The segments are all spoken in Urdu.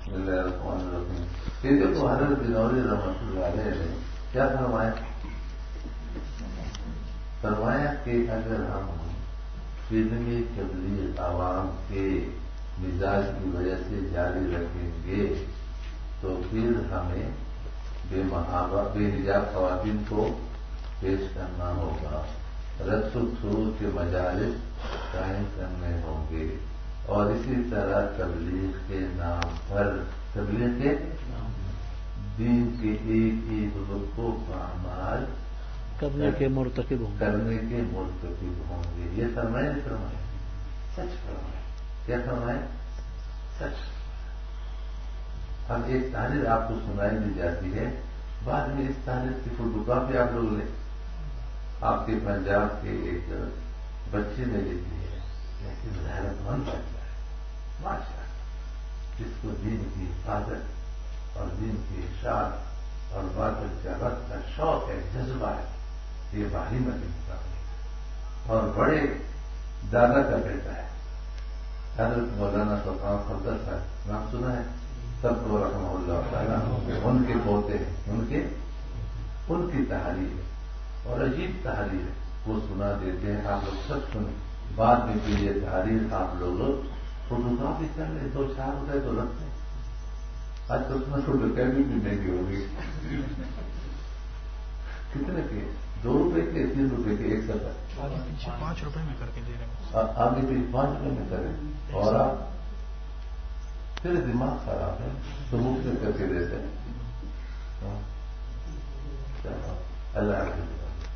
بسم اللہ الرحمن الرحیم. یہ دیکھو حضرت بنوری رحمۃ اللہ علیہ نے کیا فرمایا کہ اگر ہم فلمی تبلیغ عوام کے مزاج کی وجہ سے جاری رکھیں گے تو پھر ہمیں بے حجاب خواتین کو پیش کرنا ہوگا، رقص و سرور کے مجالس قائم کرنے ہوں گے، اور اسی طرح تبلیغ کے نام پر تبلیغ کے دین کے ایک ایک رخو اعمال کرنے کے مرتکب ہوں گے. یہ فرمائے سچ فرمائے. کیا فرمائے؟ سچ. اب ایک تحریر آپ کو سنائی دی جاتی ہے، بعد میں اس تحریر کی فوٹو کاپی آپ لوگ لیں. آپ کے پنجاب کے ایک بچے نے لکھی ہے، لیکن حیرت مند بچہ ہے ماشاء اللہ، جس کو دین کی حفاظت اور دین کی اشاعت اور باطل کا رد کا شوق ہے، جذبہ ہے. یہ باہی مدد اور بڑے دادا کا بیٹا ہے، حضرت مولانا سلطان فضل صاحب، نام سنا ہے؟ سب کو رحمہ اللہ تعالیٰ. ان کے پوتے ہیں، ان کی تحریر ہے اور عجیب تحریر ہے، وہ سنا دیتے ہیں. آپ لوگ سب سنیں، بعد میں پھر یہ تحریر آپ لوگ فوٹو کاپی کر لیں، 2-4 روپئے تو لگتے ہیں. آج کل اس میں فوٹو کاپی بھی مہنگی ہوگی. کتنے کے؟ 2 روپئے کے، 3 روپئے کے، ایک سفر 5 روپئے میں کر کے دے رہے ہیں. آگے پھر 5 روپئے میں کریں، اور آپ پھر دماغ خراب ہے تو مفت میں کر کے دیتے ہیں.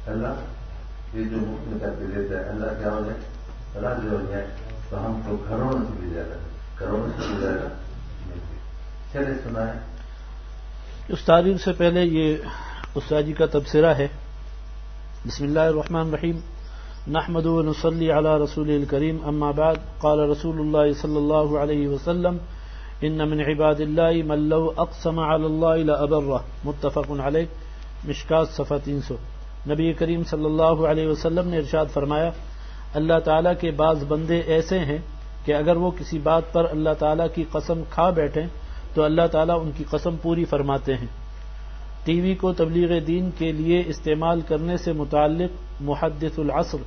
اللہ یہ جو مفت میں کر کے دیتا ہے، اللہ کیا ہو جائے؟ راضی ہو جائے تو ہم کو کروڑوں سے بھی زیادہ، کروڑوں سے بھی زیادہ. چلے سنائیں. اس تحریر سے پہلے یہ استاد جی کا تبصرہ ہے. بسم اللہ الرحمن الرحیم. نحمد و نصلی علی رسول الکریم. اما بعد قال رسول اللہ صلی اللہ علیہ وسلم ان من عباد اللہ من لو اقسم علی اللہ لابرہ. متفق علیہ. مشکات صفحہ 300. نبی کریم صلی اللہ علیہ وسلم نے ارشاد فرمایا، اللہ تعالیٰ کے بعض بندے ایسے ہیں کہ اگر وہ کسی بات پر اللہ تعالیٰ کی قسم کھا بیٹھیں تو اللہ تعالیٰ ان کی قسم پوری فرماتے ہیں. ٹی وی کو تبلیغ دین کے لیے استعمال کرنے سے متعلق محدث العصر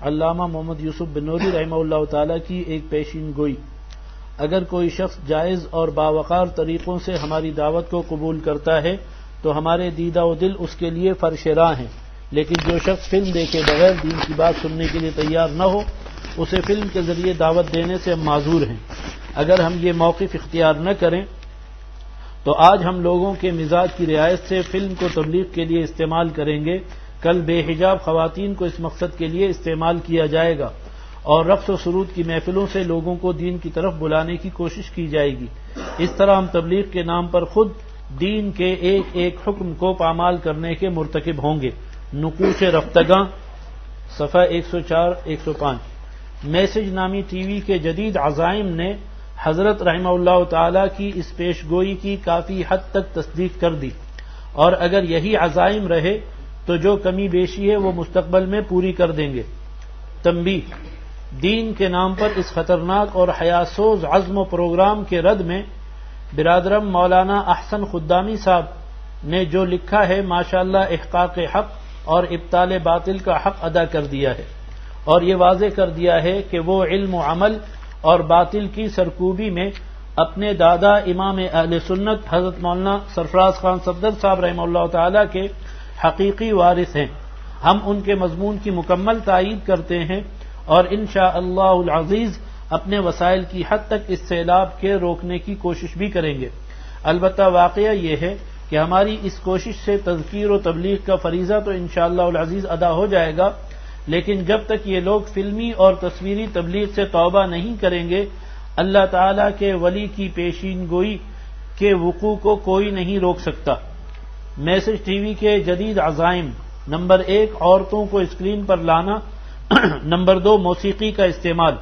علامہ محمد یوسف بنوری رحمہ اللہ تعالیٰ کی ایک پیشین گوئی. اگر کوئی شخص جائز اور باوقار طریقوں سے ہماری دعوت کو قبول کرتا ہے تو ہمارے دیدہ و دل اس کے لیے فرش راہ ہیں، لیکن جو شخص فلم دیکھے بغیر دین کی بات سننے کے لیے تیار نہ ہو، اسے فلم کے ذریعے دعوت دینے سے ہم معذور ہیں. اگر ہم یہ موقف اختیار نہ کریں تو آج ہم لوگوں کے مزاج کی رعایت سے فلم کو تبلیغ کے لیے استعمال کریں گے، کل بے حجاب خواتین کو اس مقصد کے لیے استعمال کیا جائے گا، اور رقص و سرود کی محفلوں سے لوگوں کو دین کی طرف بلانے کی کوشش کی جائے گی. اس طرح ہم تبلیغ کے نام پر خود دین کے ایک ایک حکم کو پامال کرنے کے مرتکب ہوں گے. نقوش رفتگاں صفحہ 104-105. میسج نامی ٹی وی کے جدید عزائم نے حضرت رحمہ اللہ تعالی کی اس پیش گوئی کی کافی حد تک تصدیق کر دی، اور اگر یہی عزائم رہے تو جو کمی بیشی ہے وہ مستقبل میں پوری کر دیں گے. تنبیہ: دین کے نام پر اس خطرناک اور حیاسوز عزم و پروگرام کے رد میں برادرم مولانا احسن خدامی صاحب نے جو لکھا ہے ماشاءاللہ احقاق حق اور ابطال باطل کا حق ادا کر دیا ہے، اور یہ واضح کر دیا ہے کہ وہ علم و عمل اور باطل کی سرکوبی میں اپنے دادا امام اہل سنت حضرت مولانا سرفراز خان صفدر صاحب رحمہ اللہ تعالی کے حقیقی وارث ہیں. ہم ان کے مضمون کی مکمل تائید کرتے ہیں اور انشاءاللہ العزیز اپنے وسائل کی حد تک اس سیلاب کے روکنے کی کوشش بھی کریں گے. البتہ واقعہ یہ ہے کہ ہماری اس کوشش سے تذکیر و تبلیغ کا فریضہ تو انشاءاللہ العزیز ادا ہو جائے گا، لیکن جب تک یہ لوگ فلمی اور تصویری تبلیغ سے توبہ نہیں کریں گے، اللہ تعالیٰ کے ولی کی پیشین گوئی کے وقوع کو کوئی نہیں روک سکتا. میسج ٹی وی کے جدید عزائم: نمبر 1 عورتوں کو اسکرین پر لانا، نمبر 2 موسیقی کا استعمال.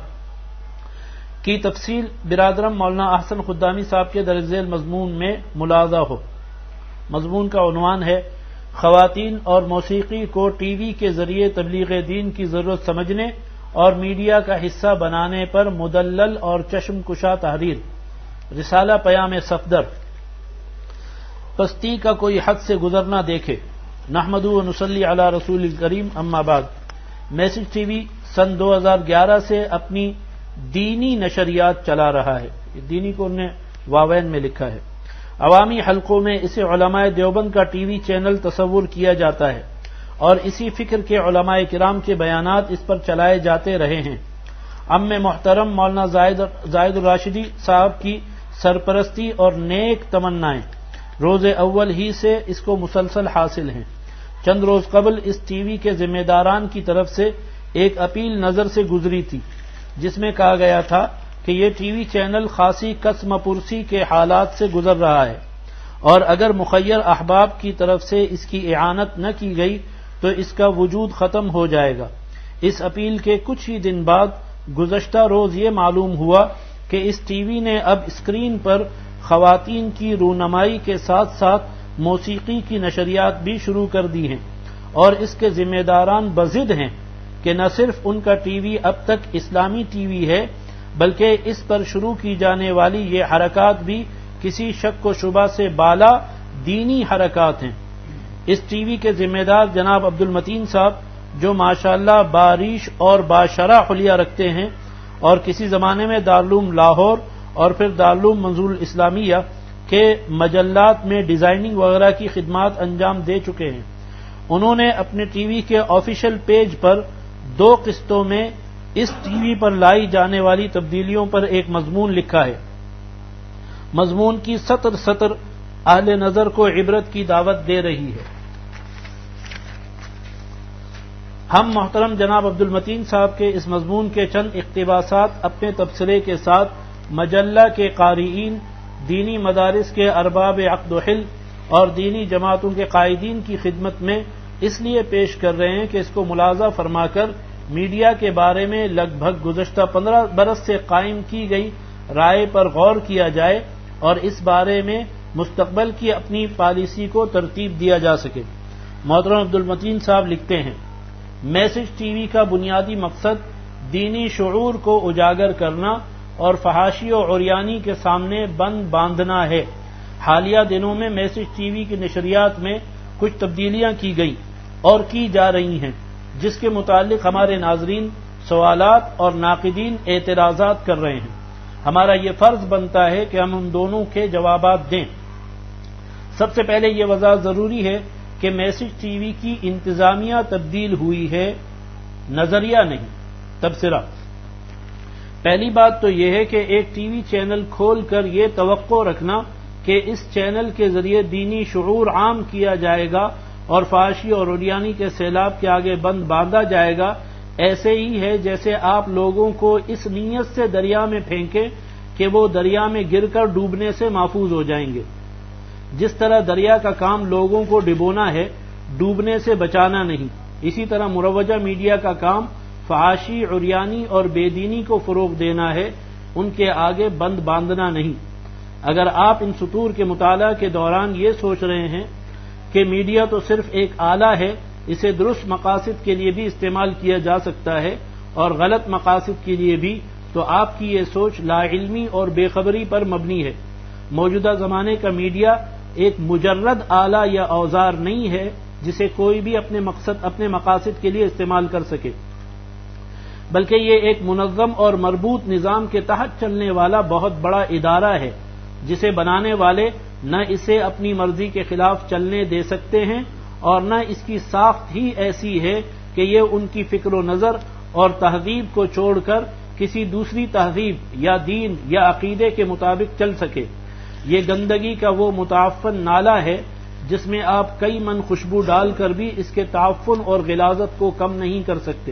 کی تفصیل برادرم مولانا احسن خدامی صاحب کے درج ذیل مضمون میں ملاحظہ ہو. مضمون کا عنوان ہے خواتین اور موسیقی کو ٹی وی کے ذریعے تبلیغ دین کی ضرورت سمجھنے اور میڈیا کا حصہ بنانے پر مدلل اور چشم کشا تحریر. رسالہ پیام صفدر، پستی کا کوئی حد سے گزرنا دیکھے۔ نحمد و نصلی علی رسول الکریم، اما بعد۔ میسج ٹی وی سن 2011 سے اپنی دینی نشریات چلا رہا ہے۔ دینی کو انہوں نے واوین میں لکھا ہے۔ عوامی حلقوں میں اسے علماء دیوبند کا ٹی وی چینل تصور کیا جاتا ہے اور اسی فکر کے علماء کرام کے بیانات اس پر چلائے جاتے رہے ہیں۔ عم محترم مولانا زائد الراشدی صاحب کی سرپرستی اور نیک تمنائیں روز اول ہی سے اس کو مسلسل حاصل ہیں۔ چند روز قبل اس ٹی وی کے ذمہ داران کی طرف سے ایک اپیل نظر سے گزری تھی جس میں کہا گیا تھا کہ یہ ٹی وی چینل خاصی قسم پرسی کے حالات سے گزر رہا ہے اور اگر مخیر احباب کی طرف سے اس کی اعانت نہ کی گئی تو اس کا وجود ختم ہو جائے گا۔ اس اپیل کے کچھ ہی دن بعد گزشتہ روز یہ معلوم ہوا کہ اس ٹی وی نے اب اسکرین پر خواتین کی رونمائی کے ساتھ ساتھ موسیقی کی نشریات بھی شروع کر دی ہیں اور اس کے ذمہ داران بضد ہیں کہ نہ صرف ان کا ٹی وی اب تک اسلامی ٹی وی ہے بلکہ اس پر شروع کی جانے والی یہ حرکات بھی کسی شک و شبہ سے بالا دینی حرکات ہیں۔ اس ٹی وی کے ذمہ دار جناب عبد المتین صاحب جو ماشاءاللہ باریش اور باشرح حلیہ رکھتے ہیں اور کسی زمانے میں دارالعلوم لاہور اور پھر دارالعلوم منظور الاسلامیہ کے مجلات میں ڈیزائننگ وغیرہ کی خدمات انجام دے چکے ہیں، انہوں نے اپنے ٹی وی کے آفیشیل پیج پر 2 قسطوں میں اس ٹی وی پر لائی جانے والی تبدیلیوں پر ایک مضمون لکھا ہے۔ مضمون کی سطر سطر اہل نظر کو عبرت کی دعوت دے رہی ہے۔ ہم محترم جناب عبد المتین صاحب کے اس مضمون کے چند اقتباسات اپنے تبصرے کے ساتھ مجلہ کے قارئین، دینی مدارس کے ارباب عقد و حل اور دینی جماعتوں کے قائدین کی خدمت میں اس لیے پیش کر رہے ہیں کہ اس کو ملاحظہ فرما کر میڈیا کے بارے میں لگ بھگ گزشتہ 15 برس سے قائم کی گئی رائے پر غور کیا جائے اور اس بارے میں مستقبل کی اپنی پالیسی کو ترتیب دیا جا سکے۔ محترم عبد المتین صاحب لکھتے ہیں، میسج ٹی وی کا بنیادی مقصد دینی شعور کو اجاگر کرنا اور فحاشی و عریانی کے سامنے بند باندھنا ہے۔ حالیہ دنوں میں میسج ٹی وی کی نشریات میں کچھ تبدیلیاں کی گئی اور کی جا رہی ہیں جس کے متعلق ہمارے ناظرین سوالات اور ناقدین اعتراضات کر رہے ہیں۔ ہمارا یہ فرض بنتا ہے کہ ہم ان دونوں کے جوابات دیں۔ سب سے پہلے یہ وضاحت ضروری ہے کہ میسج ٹی وی کی انتظامیہ تبدیل ہوئی ہے، نظریہ نہیں، تبصرہ۔ پہلی بات تو یہ ہے کہ ایک ٹی وی چینل کھول کر یہ توقع رکھنا کہ اس چینل کے ذریعے دینی شعور عام کیا جائے گا اور فحاشی اور عریانی کے سیلاب کے آگے بند باندھا جائے گا، ایسے ہی ہے جیسے آپ لوگوں کو اس نیت سے دریا میں پھینکیں کہ وہ دریا میں گر کر ڈوبنے سے محفوظ ہو جائیں گے۔ جس طرح دریا کا کام لوگوں کو ڈبونا ہے، ڈوبنے سے بچانا نہیں، اسی طرح مروجہ میڈیا کا کام فحاشی، عریانی اور بے دینی کو فروغ دینا ہے، ان کے آگے بند باندھنا نہیں۔ اگر آپ ان سطور کے مطالعہ کے دوران یہ سوچ رہے ہیں کہ میڈیا تو صرف ایک آلہ ہے، اسے درست مقاصد کے لیے بھی استعمال کیا جا سکتا ہے اور غلط مقاصد کے لیے بھی، تو آپ کی یہ سوچ لا علمی اور بے خبری پر مبنی ہے۔ موجودہ زمانے کا میڈیا ایک مجرد آلہ یا اوزار نہیں ہے جسے کوئی بھی اپنے مقاصد کے لیے استعمال کر سکے، بلکہ یہ ایک منظم اور مربوط نظام کے تحت چلنے والا بہت بڑا ادارہ ہے جسے بنانے والے نہ اسے اپنی مرضی کے خلاف چلنے دے سکتے ہیں اور نہ اس کی ساخت ہی ایسی ہے کہ یہ ان کی فکر و نظر اور تہذیب کو چھوڑ کر کسی دوسری تہذیب یا دین یا عقیدے کے مطابق چل سکے۔ یہ گندگی کا وہ متعفن نالہ ہے جس میں آپ کئی من خوشبو ڈال کر بھی اس کے تعفن اور غلاظت کو کم نہیں کر سکتے۔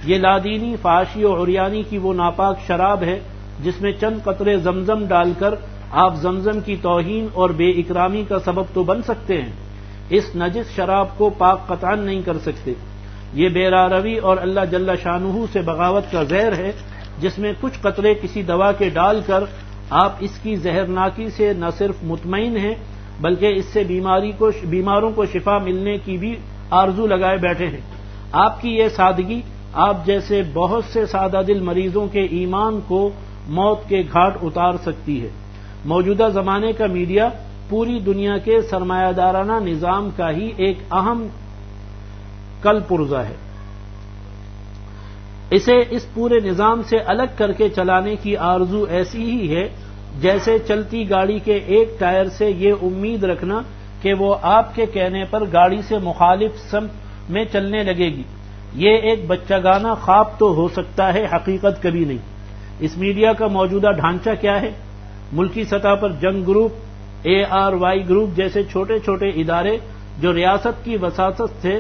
یہ لادینی، فحاشی و عریانی کی وہ ناپاک شراب ہے جس میں چند قطرے زمزم ڈال کر آپ زمزم کی توہین اور بے اکرامی کا سبب تو بن سکتے ہیں، اس نجس شراب کو پاک قطعاً نہیں کر سکتے۔ یہ بے راروی اور اللہ جل شانہ سے بغاوت کا زہر ہے جس میں کچھ قطرے کسی دوا کے ڈال کر آپ اس کی زہرناکی سے نہ صرف مطمئن ہیں بلکہ اس سے بیماروں کو شفا ملنے کی بھی آرزو لگائے بیٹھے ہیں۔ آپ کی یہ سادگی آپ جیسے بہت سے سادہ دل مریضوں کے ایمان کو موت کے گھاٹ اتار سکتی ہے۔ موجودہ زمانے کا میڈیا پوری دنیا کے سرمایہ دارانہ نظام کا ہی ایک اہم کل پرزہ ہے. اسے اس پورے نظام سے الگ کر کے چلانے کی آرزو ایسی ہی ہے جیسے چلتی گاڑی کے ایک ٹائر سے یہ امید رکھنا کہ وہ آپ کے کہنے پر گاڑی سے مخالف سمت میں چلنے لگے گی. یہ ایک بچگانہ خواب تو ہو سکتا ہے، حقیقت کبھی نہیں. اس میڈیا کا موجودہ ڈھانچہ کیا ہے؟ ملکی سطح پر جنگ گروپ، ARY گروپ جیسے چھوٹے چھوٹے ادارے جو ریاست کی وساطت سے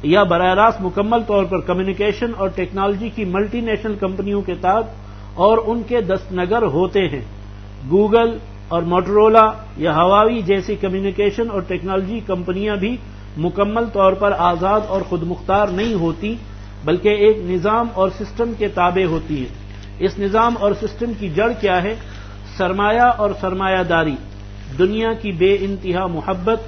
یا براہ راست مکمل طور پر کمیونیکیشن اور ٹیکنالوجی کی ملٹی نیشنل کمپنیوں کے تحت اور ان کے دستنگر ہوتے ہیں. گوگل اور موٹرولا یا ہواوی جیسی کمیونیکیشن اور ٹیکنالوجی کمپنیاں بھی مکمل طور پر آزاد اور خود مختار نہیں ہوتی، بلکہ ایک نظام اور سسٹم کے تابع ہوتی ہیں. اس نظام اور سسٹم کی جڑ کیا ہے؟ سرمایہ اور سرمایہ داری، دنیا کی بے انتہا محبت،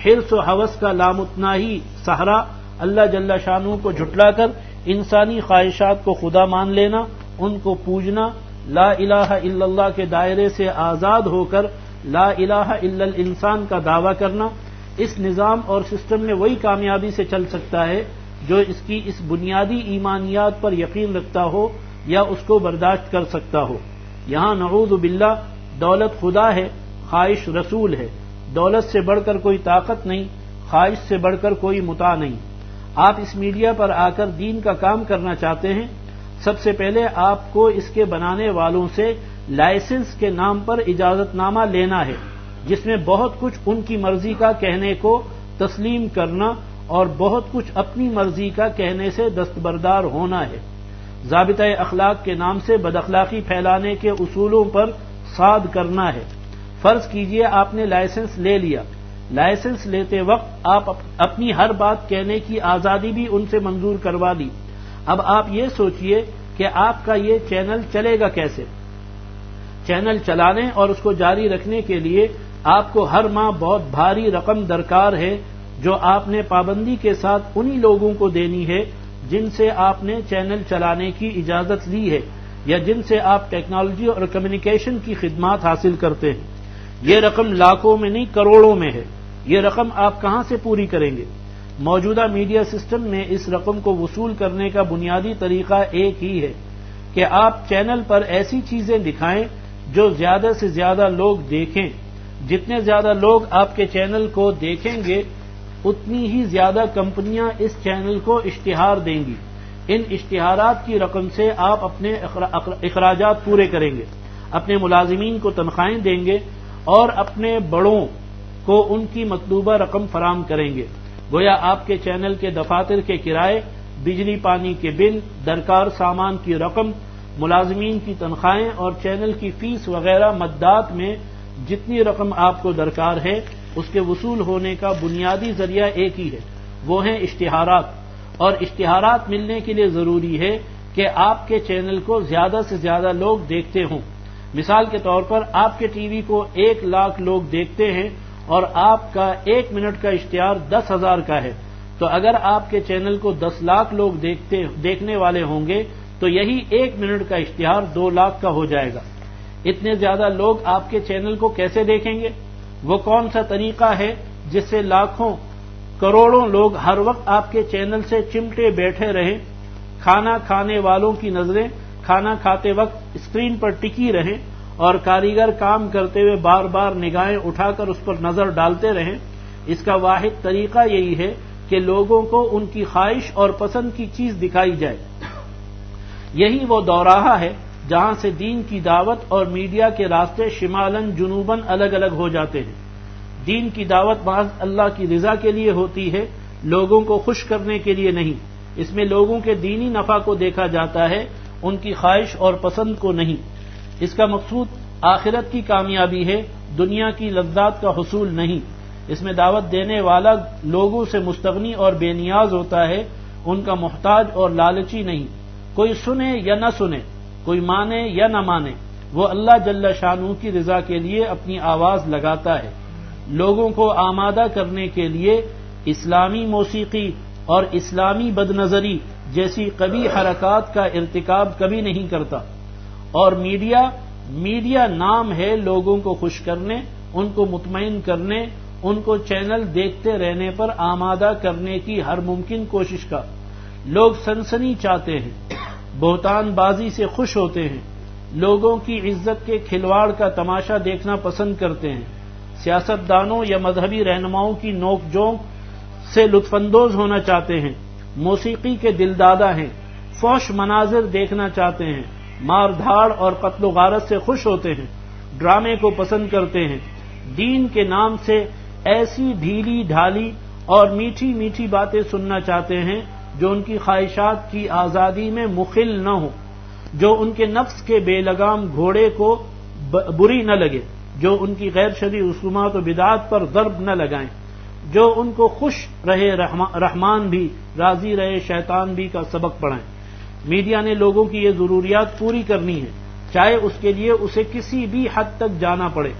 حرص و ہوس کا لامتناہی سہرا، اللہ جل شانہ کو جھٹلا کر انسانی خواہشات کو خدا مان لینا، ان کو پوجنا، لا الہ الا اللہ کے دائرے سے آزاد ہو کر لا الہ الا الانسان کا دعویٰ کرنا. اس نظام اور سسٹم میں وہی کامیابی سے چل سکتا ہے جو اس کی اس بنیادی ایمانیات پر یقین رکھتا ہو یا اس کو برداشت کر سکتا ہو. یہاں نعوذ باللہ دولت خدا ہے، خواہش رسول ہے. دولت سے بڑھ کر کوئی طاقت نہیں، خواہش سے بڑھ کر کوئی متاع نہیں. آپ اس میڈیا پر آ کر دین کا کام کرنا چاہتے ہیں، سب سے پہلے آپ کو اس کے بنانے والوں سے لائسنس کے نام پر اجازت نامہ لینا ہے، جس میں بہت کچھ ان کی مرضی کا کہنے کو تسلیم کرنا اور بہت کچھ اپنی مرضی کا کہنے سے دستبردار ہونا ہے. ضابطۂ اخلاق کے نام سے بد اخلاقی پھیلانے کے اصولوں پر صاد کرنا ہے. فرض کیجئے آپ نے لائسنس لے لیا. لائسنس لیتے وقت آپ اپنی ہر بات کہنے کی آزادی بھی ان سے منظور کروا لی. اب آپ یہ سوچئے کہ آپ کا یہ چینل چلے گا کیسے؟ چینل چلانے اور اس کو جاری رکھنے کے لیے آپ کو ہر ماہ بہت بھاری رقم درکار ہے، جو آپ نے پابندی کے ساتھ انہی لوگوں کو دینی ہے جن سے آپ نے چینل چلانے کی اجازت لی ہے یا جن سے آپ ٹیکنالوجی اور کمیونیکیشن کی خدمات حاصل کرتے ہیں. یہ رقم لاکھوں میں نہیں کروڑوں میں ہے. یہ رقم آپ کہاں سے پوری کریں گے؟ موجودہ میڈیا سسٹم میں اس رقم کو وصول کرنے کا بنیادی طریقہ ایک ہی ہے کہ آپ چینل پر ایسی چیزیں دکھائیں جو زیادہ سے زیادہ لوگ دیکھیں. جتنے زیادہ لوگ آپ کے چینل کو دیکھیں گے اتنی ہی زیادہ کمپنیاں اس چینل کو اشتہار دیں گی. ان اشتہارات کی رقم سے آپ اپنے اخراجات پورے کریں گے، اپنے ملازمین کو تنخواہیں دیں گے اور اپنے بڑوں کو ان کی مطلوبہ رقم فراہم کریں گے. گویا آپ کے چینل کے دفاتر کے کرائے، بجلی پانی کے بل، درکار سامان کی رقم، ملازمین کی تنخواہیں اور چینل کی فیس وغیرہ مدات میں جتنی رقم آپ کو درکار ہے اس کے وصول ہونے کا بنیادی ذریعہ ایک ہی ہے، وہ ہیں اشتہارات. اور اشتہارات ملنے کے لیے ضروری ہے کہ آپ کے چینل کو زیادہ سے زیادہ لوگ دیکھتے ہوں. مثال کے طور پر آپ کے ٹی وی کو 1 لاکھ لوگ دیکھتے ہیں اور آپ کا 1 منٹ کا اشتہار 10,000 کا ہے، تو اگر آپ کے چینل کو 10 لاکھ لوگ دیکھنے والے ہوں گے تو یہی 1 منٹ کا اشتہار 2 لاکھ کا ہو جائے گا. اتنے زیادہ لوگ آپ کے چینل کو کیسے دیکھیں گے؟ وہ کون سا طریقہ ہے جس سے لاکھوں کروڑوں لوگ ہر وقت آپ کے چینل سے چمٹے بیٹھے رہیں؟ کھانا کھانے والوں کی نظریں کھانا کھاتے وقت اسکرین پر ٹکی رہیں اور کاریگر کام کرتے ہوئے بار بار نگاہیں اٹھا کر اس پر نظر ڈالتے رہیں. اس کا واحد طریقہ یہی ہے کہ لوگوں کو ان کی خواہش اور پسند کی چیز دکھائی جائے. یہی وہ دوراہا ہے جہاں سے دین کی دعوت اور میڈیا کے راستے شمالاً جنوباً الگ الگ ہو جاتے ہیں. دین کی دعوت محض اللہ کی رضا کے لیے ہوتی ہے، لوگوں کو خوش کرنے کے لیے نہیں. اس میں لوگوں کے دینی نفع کو دیکھا جاتا ہے، ان کی خواہش اور پسند کو نہیں. اس کا مقصود آخرت کی کامیابی ہے، دنیا کی لذات کا حصول نہیں. اس میں دعوت دینے والا لوگوں سے مستغنی اور بے نیاز ہوتا ہے، ان کا محتاج اور لالچی نہیں. کوئی سنے یا نہ سنے، کوئی مانے یا نہ مانے، وہ اللہ جل شانہ کی رضا کے لیے اپنی آواز لگاتا ہے. لوگوں کو آمادہ کرنے کے لیے اسلامی موسیقی اور اسلامی بد نظری جیسی قبیح حرکات کا ارتکاب کبھی نہیں کرتا. اور میڈیا میڈیا نام ہے لوگوں کو خوش کرنے، ان کو مطمئن کرنے، ان کو چینل دیکھتے رہنے پر آمادہ کرنے کی ہر ممکن کوشش کا۔ لوگ سنسنی چاہتے ہیں، بہتان بازی سے خوش ہوتے ہیں، لوگوں کی عزت کے کھلواڑ کا تماشا دیکھنا پسند کرتے ہیں، سیاستدانوں یا مذہبی رہنماؤں کی نوک جھونک سے لطف اندوز ہونا چاہتے ہیں، موسیقی کے دلدادہ ہیں، فحش مناظر دیکھنا چاہتے ہیں، مار دھاڑ اور قتل و غارت سے خوش ہوتے ہیں، ڈرامے کو پسند کرتے ہیں، دین کے نام سے ایسی ڈھیلی ڈھالی اور میٹھی میٹھی باتیں سننا چاہتے ہیں جو ان کی خواہشات کی آزادی میں مخل نہ ہو، جو ان کے نفس کے بے لگام گھوڑے کو بری نہ لگے، جو ان کی غیر شرعی رسومات و بدعات پر ضرب نہ لگائیں، جو ان کو خوش رہے رحمان بھی، راضی رہے شیطان بھی کا سبق پڑھائیں۔ میڈیا نے لوگوں کی یہ ضروریات پوری کرنی ہے، چاہے اس کے لیے اسے کسی بھی حد تک جانا پڑے،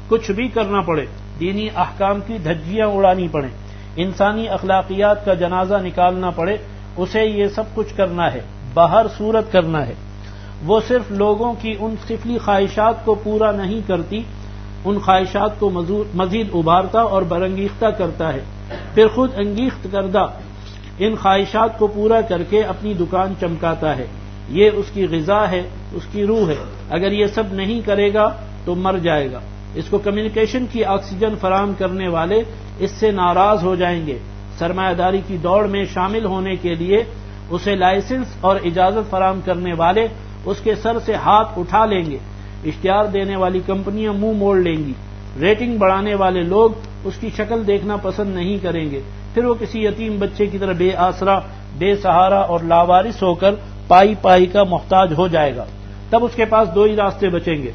کچھ بھی کرنا پڑے، دینی احکام کی دھجیاں اڑانی پڑیں، انسانی اخلاقیات کا جنازہ نکالنا پڑے، اسے یہ سب کچھ کرنا ہے، بہر صورت کرنا ہے۔ وہ صرف لوگوں کی ان سفلی خواہشات کو پورا نہیں کرتی، ان خواہشات کو مزید ابھارتا اور برانگیختہ کرتا ہے، پھر خود انگیخت کردہ ان خواہشات کو پورا کر کے اپنی دکان چمکاتا ہے۔ یہ اس کی غذا ہے، اس کی روح ہے، اگر یہ سب نہیں کرے گا تو مر جائے گا۔ اس کو کمیونیکیشن کی آکسیجن فراہم کرنے والے اس سے ناراض ہو جائیں گے، سرمایہ داری کی دوڑ میں شامل ہونے کے لیے اسے لائسنس اور اجازت فراہم کرنے والے اس کے سر سے ہاتھ اٹھا لیں گے، اشتہار دینے والی کمپنیاں منہ موڑ لیں گی، ریٹنگ بڑھانے والے لوگ اس کی شکل دیکھنا پسند نہیں کریں گے، پھر وہ کسی یتیم بچے کی طرح بے آسرا، بے سہارا اور لاوارث ہو کر پائی پائی کا محتاج ہو جائے گا۔ تب اس کے پاس دو ہی راستے بچیں گے،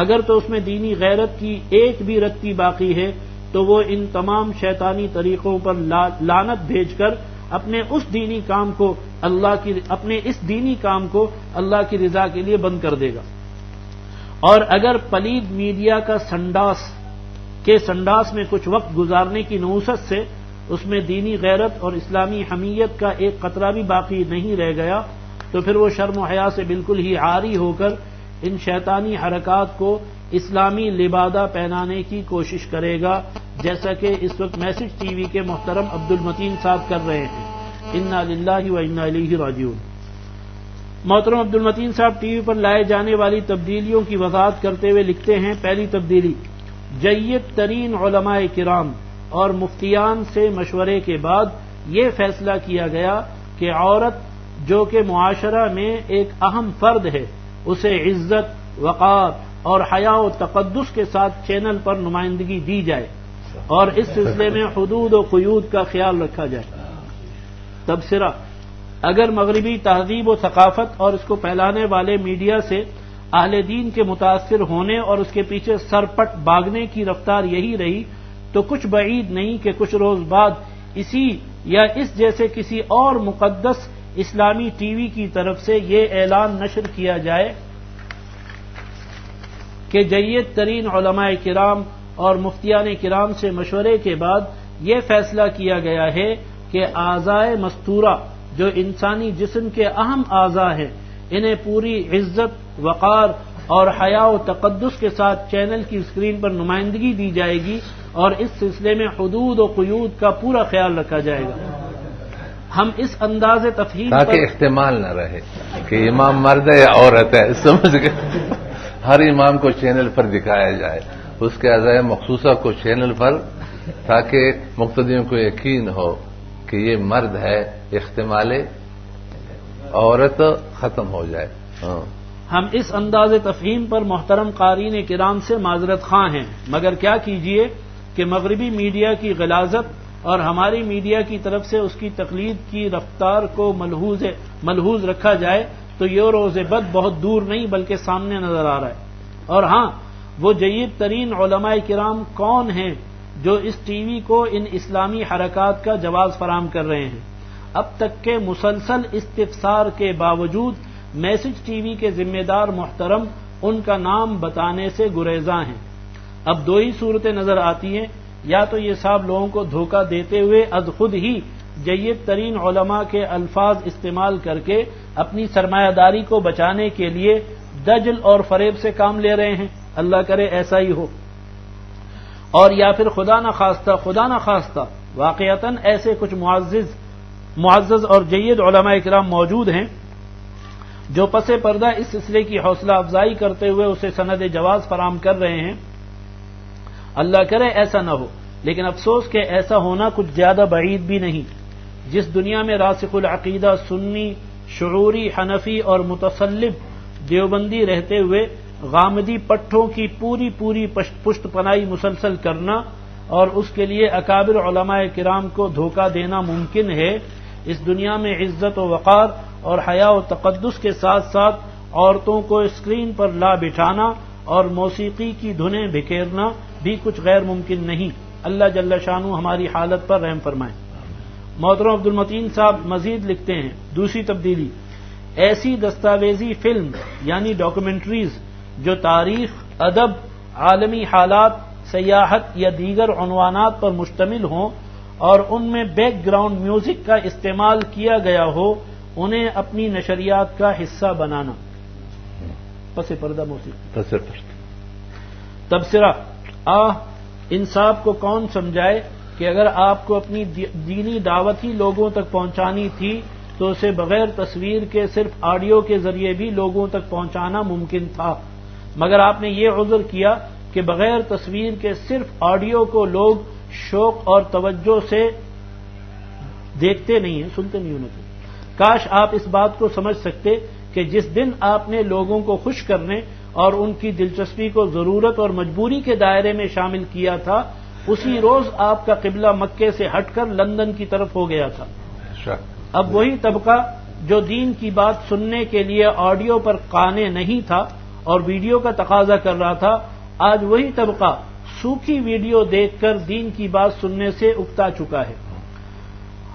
اگر تو اس میں دینی غیرت کی ایک بھی رتی باقی ہے تو وہ ان تمام شیطانی طریقوں پر لعنت بھیج کر اپنے اس دینی کام کو اللہ کی رضا کے لیے بند کر دے گا، اور اگر پلید میڈیا کا سنڈاس میں کچھ وقت گزارنے کی نحوست سے اس میں دینی غیرت اور اسلامی حمیت کا ایک قطرہ بھی باقی نہیں رہ گیا تو پھر وہ شرم و حیا سے بالکل ہی عاری ہو کر ان شیطانی حرکات کو اسلامی لبادہ پہنانے کی کوشش کرے گا، جیسا کہ اس وقت میسج ٹی وی کے محترم عبد المتین صاحب کر رہے ہیں۔ انا للہ و انا الیہ راجعون۔ محترم عبد المتین صاحب ٹی وی پر لائے جانے والی تبدیلیوں کی وضاحت کرتے ہوئے لکھتے ہیں، پہلی تبدیلی، جید ترین علماء کرام اور مفتیان سے مشورے کے بعد یہ فیصلہ کیا گیا کہ عورت جو کہ معاشرہ میں ایک اہم فرد ہے، اسے عزت، وقار اور حیا و تقدس کے ساتھ چینل پر نمائندگی دی جائے اور اس سلسلے میں حدود و قیود کا خیال رکھا جائے۔ تبصرہ، اگر مغربی تہذیب و ثقافت اور اس کو پھیلانے والے میڈیا سے اہل دین کے متاثر ہونے اور اس کے پیچھے سرپٹ بھاگنے کی رفتار یہی رہی تو کچھ بعید نہیں کہ کچھ روز بعد اسی یا اس جیسے کسی اور مقدس اسلامی ٹی وی کی طرف سے یہ اعلان نشر کیا جائے کہ جید ترین علماء کرام اور مفتیان کرام سے مشورے کے بعد یہ فیصلہ کیا گیا ہے کہ اعضائے مستورہ جو انسانی جسم کے اہم اعضاء ہیں انہیں پوری عزت، وقار اور حیا و تقدس کے ساتھ چینل کی اسکرین پر نمائندگی دی جائے گی اور اس سلسلے میں حدود و قیود کا پورا خیال رکھا جائے گا۔ ہم اس انداز تفہیم تاکہ احتمال نہ رہے کہ امام مرد ہے یا عورت ہے، سمجھ گئے، ہر امام کو چینل پر دکھایا جائے، اس کے اعضاء مخصوصہ کو چینل پر، تاکہ مقتدیوں کو یقین ہو کہ یہ مرد ہے، احتمال عورت ختم ہو جائے۔ ہم اس انداز تفہیم پر محترم قارئین کرام سے معذرت خواہ ہیں، مگر کیا کیجئے کہ مغربی میڈیا کی غلاظت اور ہماری میڈیا کی طرف سے اس کی تقلید کی رفتار کو ملحوظ رکھا جائے تو یہ روز بد بہت دور نہیں بلکہ سامنے نظر آ رہا ہے۔ اور ہاں، وہ جید ترین علماء کرام کون ہیں جو اس ٹی وی کو ان اسلامی حرکات کا جواز فراہم کر رہے ہیں؟ اب تک کے مسلسل استفسار کے باوجود میسج ٹی وی کے ذمہ دار محترم ان کا نام بتانے سے گریزاں ہیں۔ اب دو ہی صورتیں نظر آتی ہیں، یا تو یہ صاحب لوگوں کو دھوکہ دیتے ہوئے از خود ہی جید ترین علماء کے الفاظ استعمال کر کے اپنی سرمایہ داری کو بچانے کے لیے دجل اور فریب سے کام لے رہے ہیں، اللہ کرے ایسا ہی ہو، اور یا پھر خدا نہ خواستہ واقعتاً ایسے کچھ معزز اور جید علماء کرام موجود ہیں جو پس پردہ اس سلسلے کی حوصلہ افزائی کرتے ہوئے اسے سند جواز فراہم کر رہے ہیں۔ اللہ کرے ایسا نہ ہو، لیکن افسوس کہ ایسا ہونا کچھ زیادہ بعید بھی نہیں۔ جس دنیا میں راسخ العقیدہ سنی، شعوری، حنفی اور متصلب دیوبندی رہتے ہوئے غامدی پٹھوں کی پوری پشت پناہی مسلسل کرنا اور اس کے لیے اکابر علماء کرام کو دھوکہ دینا ممکن ہے، اس دنیا میں عزت و وقار اور حیا و تقدس کے ساتھ ساتھ عورتوں کو اسکرین پر لا بٹھانا اور موسیقی کی دھنیں بکھیرنا بھی کچھ غیر ممکن نہیں۔ اللہ جل شانہ ہماری حالت پر رحم فرمائے۔ محترم عبد المتین صاحب مزید لکھتے ہیں، دوسری تبدیلی، ایسی دستاویزی فلم یعنی ڈاکومنٹریز جو تاریخ، ادب، عالمی حالات، سیاحت یا دیگر عنوانات پر مشتمل ہوں اور ان میں بیک گراؤنڈ میوزک کا استعمال کیا گیا ہو، انہیں اپنی نشریات کا حصہ بنانا۔ پس پردہ موسیقی۔ تبصرہ، انصاف کو کون سمجھائے کہ اگر آپ کو اپنی دینی دعوت ہی لوگوں تک پہنچانی تھی تو اسے بغیر تصویر کے صرف آڈیو کے ذریعے بھی لوگوں تک پہنچانا ممکن تھا، مگر آپ نے یہ عذر کیا کہ بغیر تصویر کے صرف آڈیو کو لوگ شوق اور توجہ سے دیکھتے نہیں ہیں، سنتے نہیں ہونے سے۔ کاش آپ اس بات کو سمجھ سکتے کہ جس دن آپ نے لوگوں کو خوش کرنے اور ان کی دلچسپی کو ضرورت اور مجبوری کے دائرے میں شامل کیا تھا، اسی روز آپ کا قبلہ مکے سے ہٹ کر لندن کی طرف ہو گیا تھا۔ اب وہی طبقہ جو دین کی بات سننے کے لیے آڈیو پر قانع نہیں تھا اور ویڈیو کا تقاضا کر رہا تھا، آج وہی طبقہ سوکھی ویڈیو دیکھ کر دین کی بات سننے سے اکتا چکا ہے،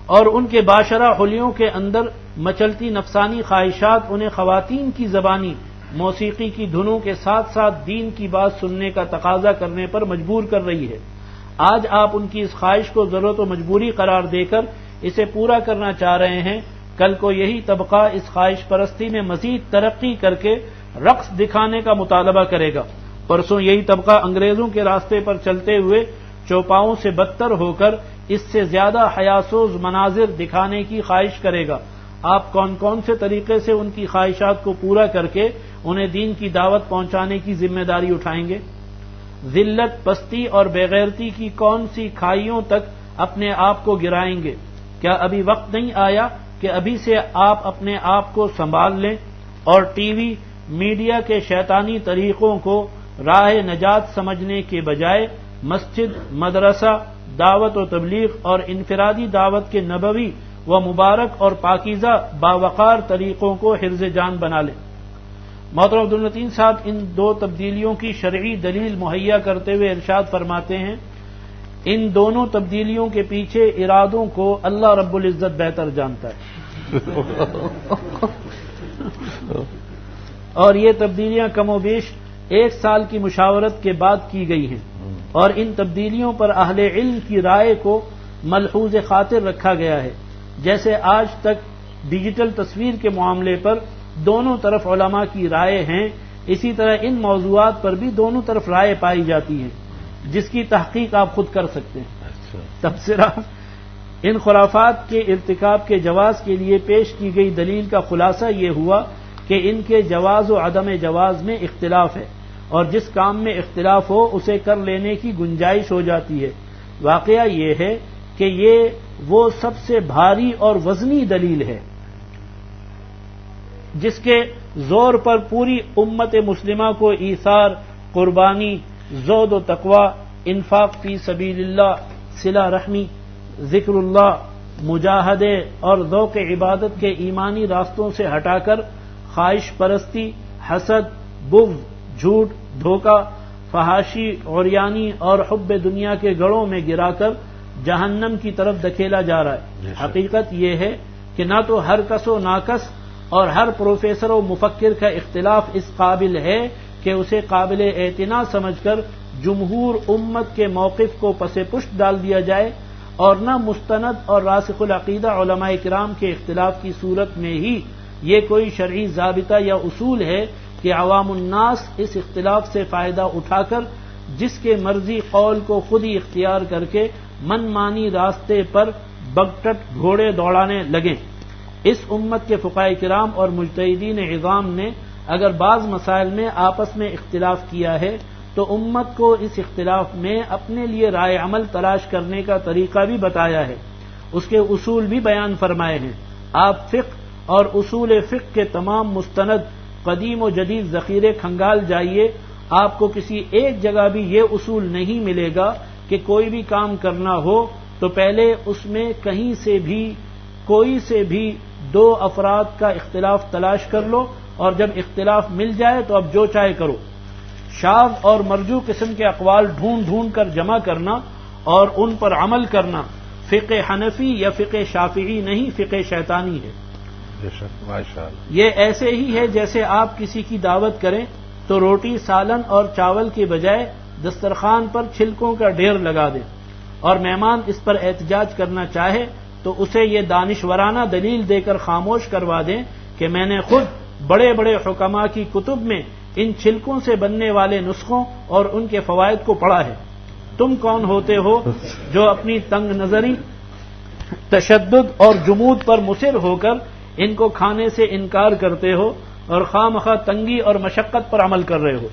اور ان کے باشرہ حلیوں کے اندر مچلتی نفسانی خواہشات انہیں خواتین کی زبانی موسیقی کی دھنوں کے ساتھ ساتھ دین کی بات سننے کا تقاضا کرنے پر مجبور کر رہی ہے۔ آج آپ ان کی اس خواہش کو ضرورت و مجبوری قرار دے کر اسے پورا کرنا چاہ رہے ہیں، کل کو یہی طبقہ اس خواہش پرستی میں مزید ترقی کر کے رقص دکھانے کا مطالبہ کرے گا، پرسوں یہی طبقہ انگریزوں کے راستے پر چلتے ہوئے چوپاؤں سے بدتر ہو کر اس سے زیادہ حیاسوز مناظر دکھانے کی خواہش کرے گا۔ آپ کون سے طریقے سے ان کی خواہشات کو پورا کر کے انہیں دین کی دعوت پہنچانے کی ذمہ داری اٹھائیں گے؟ ذلت، پستی اور بےغیرتی کی کون سی کھائیوں تک اپنے آپ کو گرائیں گے؟ کیا ابھی وقت نہیں آیا کہ ابھی سے آپ اپنے آپ کو سنبھال لیں اور ٹی وی، میڈیا کے شیطانی طریقوں کو راہ نجات سمجھنے کے بجائے مسجد، مدرسہ، دعوت و تبلیغ اور انفرادی دعوت کے نبوی و مبارک اور پاکیزہ باوقار طریقوں کو حرز جان بنا لیں؟ محترم عبد المتین صاحب ان دو تبدیلیوں کی شرعی دلیل مہیا کرتے ہوئے ارشاد فرماتے ہیں، ان دونوں تبدیلیوں کے پیچھے ارادوں کو اللہ رب العزت بہتر جانتا ہے، اور یہ تبدیلیاں کم و بیش 1 سال کی مشاورت کے بعد کی گئی ہیں، اور ان تبدیلیوں پر اہل علم کی رائے کو ملحوظ خاطر رکھا گیا ہے۔ جیسے آج تک ڈیجیٹل تصویر کے معاملے پر دونوں طرف علماء کی رائے ہیں، اسی طرح ان موضوعات پر بھی دونوں طرف رائے پائی جاتی ہیں، جس کی تحقیق آپ خود کر سکتے ہیں۔ تبصرہ، ان خرافات کے ارتکاب کے جواز کے لیے پیش کی گئی دلیل کا خلاصہ یہ ہوا کہ ان کے جواز و عدم جواز میں اختلاف ہے، اور جس کام میں اختلاف ہو اسے کر لینے کی گنجائش ہو جاتی ہے۔ واقعہ یہ ہے کہ یہ وہ سب سے بھاری اور وزنی دلیل ہے جس کے زور پر پوری امت مسلمہ کو ایثار، قربانی، زہد و تقوی، انفاق فی سبیل اللہ، صلہ رحمی، ذکر اللہ، مجاہدے اور ذوق عبادت کے ایمانی راستوں سے ہٹا کر خواہش پرستی، حسد، بغض، جھوٹ، دھوکہ، فحاشی، عریانی اور حب دنیا کے گڑھوں میں گرا کر جہنم کی طرف دھکیلا جا رہا ہے۔ حقیقت یہ ہے کہ نہ تو ہر کس و ناکس اور ہر پروفیسر و مفکر کا اختلاف اس قابل ہے کہ اسے قابل اعتنا سمجھ کر جمہور امت کے موقف کو پس پشت ڈال دیا جائے، اور نہ مستند اور راسخ العقیدہ علماء کرام کے اختلاف کی صورت میں ہی یہ کوئی شرعی ضابطہ یا اصول ہے کہ عوام الناس اس اختلاف سے فائدہ اٹھا کر جس کے مرضی قول کو خود ہی اختیار کر کے من مانی راستے پر بگٹٹ گھوڑے دوڑانے لگیں۔ اس امت کے فقہاء کرام اور مجتہدین عظام نے اگر بعض مسائل میں آپس میں اختلاف کیا ہے تو امت کو اس اختلاف میں اپنے لیے رائے عمل تلاش کرنے کا طریقہ بھی بتایا ہے، اس کے اصول بھی بیان فرمائے ہیں۔ آپ فقہ اور اصول فقہ کے تمام مستند قدیم و جدید ذخیرے کھنگال جائیے، آپ کو کسی ایک جگہ بھی یہ اصول نہیں ملے گا کہ کوئی بھی کام کرنا ہو تو پہلے اس میں کہیں سے بھی کوئی سے بھی دو افراد کا اختلاف تلاش کر لو اور جب اختلاف مل جائے تو اب جو چاہے کرو۔ شاذ اور مرجو قسم کے اقوال ڈھونڈ ڈھونڈ کر جمع کرنا اور ان پر عمل کرنا فقہ حنفی یا فقہ شافعی نہیں، فقہ شیطانی ہے۔ یہ ایسے ہی ہے جیسے آپ کسی کی دعوت کریں تو روٹی سالن اور چاول کے بجائے دسترخوان پر چھلکوں کا ڈھیر لگا دیں اور مہمان اس پر احتجاج کرنا چاہے تو اسے یہ دانشورانہ دلیل دے کر خاموش کروا دیں کہ میں نے خود بڑے بڑے حکماء کی کتب میں ان چھلکوں سے بننے والے نسخوں اور ان کے فوائد کو پڑھا ہے۔ تم کون ہوتے ہو جو اپنی تنگ نظری، تشدد اور جمود پر مصر ہو کر ان کو کھانے سے انکار کرتے ہو اور خواہ مخواہ تنگی اور مشقت پر عمل کر رہے ہو؟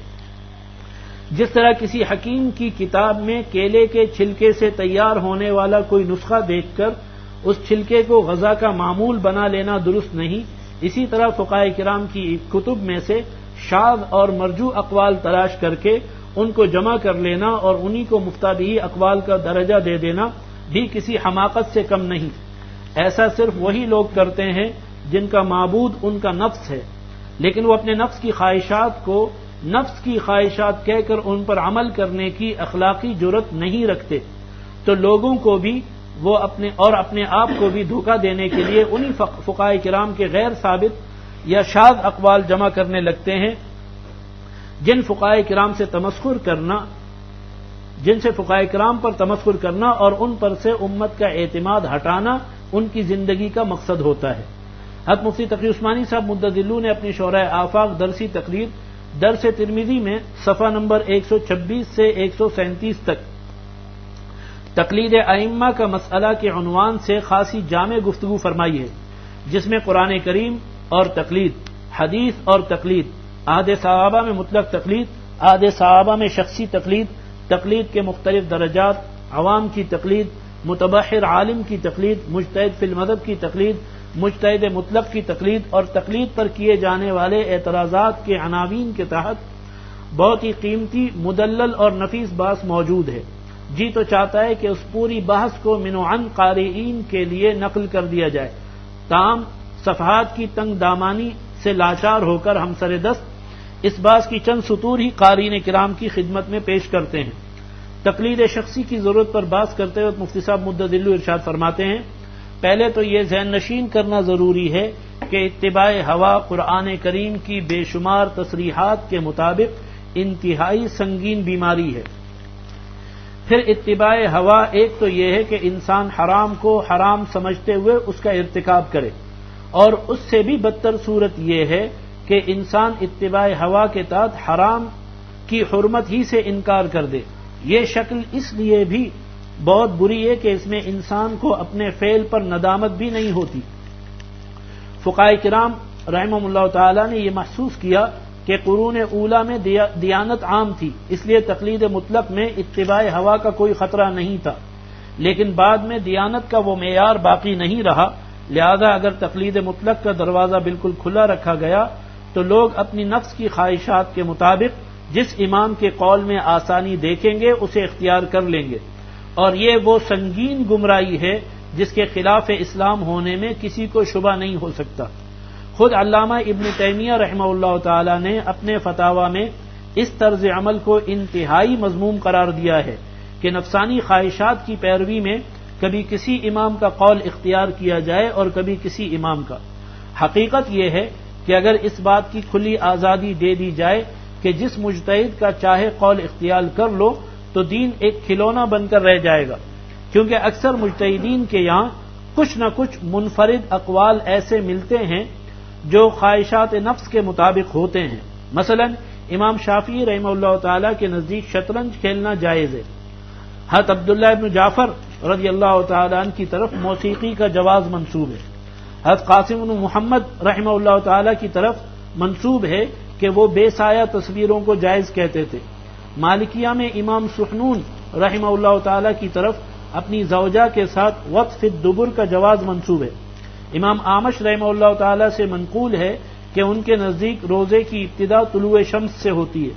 جس طرح کسی حکیم کی کتاب میں کیلے کے چھلکے سے تیار ہونے والا کوئی نسخہ دیکھ کر اس چھلکے کو غذا کا معمول بنا لینا درست نہیں، اسی طرح فقہاء کرام کی کتب میں سے شاذ اور مرجو اقوال تلاش کر کے ان کو جمع کر لینا اور انہی کو مفتابی اقوال کا درجہ دے دینا بھی کسی حماقت سے کم نہیں۔ ایسا صرف وہی لوگ کرتے ہیں جن کا معبود ان کا نفس ہے، لیکن وہ اپنے نفس کی خواہشات کو نفس کی خواہشات کہہ کر ان پر عمل کرنے کی اخلاقی جرت نہیں رکھتے، تو لوگوں کو بھی وہ اپنے آپ کو بھی دھوکہ دینے کے لیے انہی فقہاء کرام کے غیر ثابت یا شاذ اقوال جمع کرنے لگتے ہیں جن سے فقہاء کرام پر تمسخر کرنا اور ان پر سے امت کا اعتماد ہٹانا ان کی زندگی کا مقصد ہوتا ہے۔ حضرت مفتی تقی عثمانی صاحب مدظلو نے اپنی شورائے آفاق درسی تقریر درس ترمذی میں صفحہ نمبر 126 سے 137 تک تقلید ائمہ کا مسئلہ کے عنوان سے خاصی جامع گفتگو فرمائی ہے، جس میں قرآن کریم اور تقلید، حدیث اور تقلید، عہد صحابہ میں مطلق تقلید، عہد صحابہ میں شخصی تقلید، تقلید کے مختلف درجات، عوام کی تقلید، متبحر عالم کی تقلید، مجتہد فی المذہب کی تقلید، مجتہد مطلق کی تقلید اور تقلید پر کیے جانے والے اعتراضات کے عناوین کے تحت بہت ہی قیمتی، مدلل اور نفیس بحث موجود ہے۔ جی تو چاہتا ہے کہ اس پوری بحث کو من عن قارئین کے لیے نقل کر دیا جائے، تاہم صفحات کی تنگ دامانی سے لاچار ہو کر ہم سر دست اس بحث کی چند سطور ہی قارئین کرام کی خدمت میں پیش کرتے ہیں۔ تقلید شخصی کی ضرورت پر بحث کرتے ہوئے مفتی صاحب مدظلو ارشاد فرماتے ہیں، پہلے تو یہ ذہن نشین کرنا ضروری ہے کہ اتباع ہوا قرآن کریم کی بے شمار تصریحات کے مطابق انتہائی سنگین بیماری ہے۔ پھر اتباع ہوا ایک تو یہ ہے کہ انسان حرام کو حرام سمجھتے ہوئے اس کا ارتکاب کرے، اور اس سے بھی بدتر صورت یہ ہے کہ انسان اتباع ہوا کے تحت حرام کی حرمت ہی سے انکار کر دے۔ یہ شکل اس لیے بھی بہت بری ہے کہ اس میں انسان کو اپنے فعل پر ندامت بھی نہیں ہوتی۔ فقہاء کرام رحمہم اللہ تعالی نے یہ محسوس کیا کہ قرون اولیٰ میں دیانت عام تھی، اس لیے تقلید مطلق میں اتباع ہوا کا کوئی خطرہ نہیں تھا، لیکن بعد میں دیانت کا وہ معیار باقی نہیں رہا، لہذا اگر تقلید مطلق کا دروازہ بالکل کھلا رکھا گیا تو لوگ اپنی نفس کی خواہشات کے مطابق جس امام کے قول میں آسانی دیکھیں گے اسے اختیار کر لیں گے، اور یہ وہ سنگین گمراہی ہے جس کے خلاف اسلام ہونے میں کسی کو شبہ نہیں ہو سکتا۔ خود علامہ ابن تیمیہ رحمہ اللہ تعالی نے اپنے فتاوی میں اس طرز عمل کو انتہائی مذموم قرار دیا ہے کہ نفسانی خواہشات کی پیروی میں کبھی کسی امام کا قول اختیار کیا جائے اور کبھی کسی امام کا۔ حقیقت یہ ہے کہ اگر اس بات کی کھلی آزادی دے دی جائے کہ جس مجتہد کا چاہے قول اختیار کر لو تو دین ایک کھلونا بن کر رہ جائے گا، کیونکہ اکثر مجتہدین کے یہاں کچھ نہ کچھ منفرد اقوال ایسے ملتے ہیں جو خواہشات نفس کے مطابق ہوتے ہیں، مثلا امام شافعی رحمہ اللہ تعالی کے نزدیک شطرنج کھیلنا جائز ہے. حضرت عبداللہ ابن جعفر رضی اللہ تعالی عنہ کی طرف موسیقی کا جواز منسوب ہے. حضرت قاسم بن محمد رحمہ اللہ تعالی کی طرف منسوب ہے کہ وہ بے سایہ تصویروں کو جائز کہتے تھے. مالکیہ میں امام سحنون رحمہ اللہ تعالی کی طرف اپنی زوجہ کے ساتھ وطف الدبر کا جواز منسوب ہے. امام اعمش رحمہ اللہ تعالی سے منقول ہے کہ ان کے نزدیک روزے کی ابتدا طلوع شمس سے ہوتی ہے.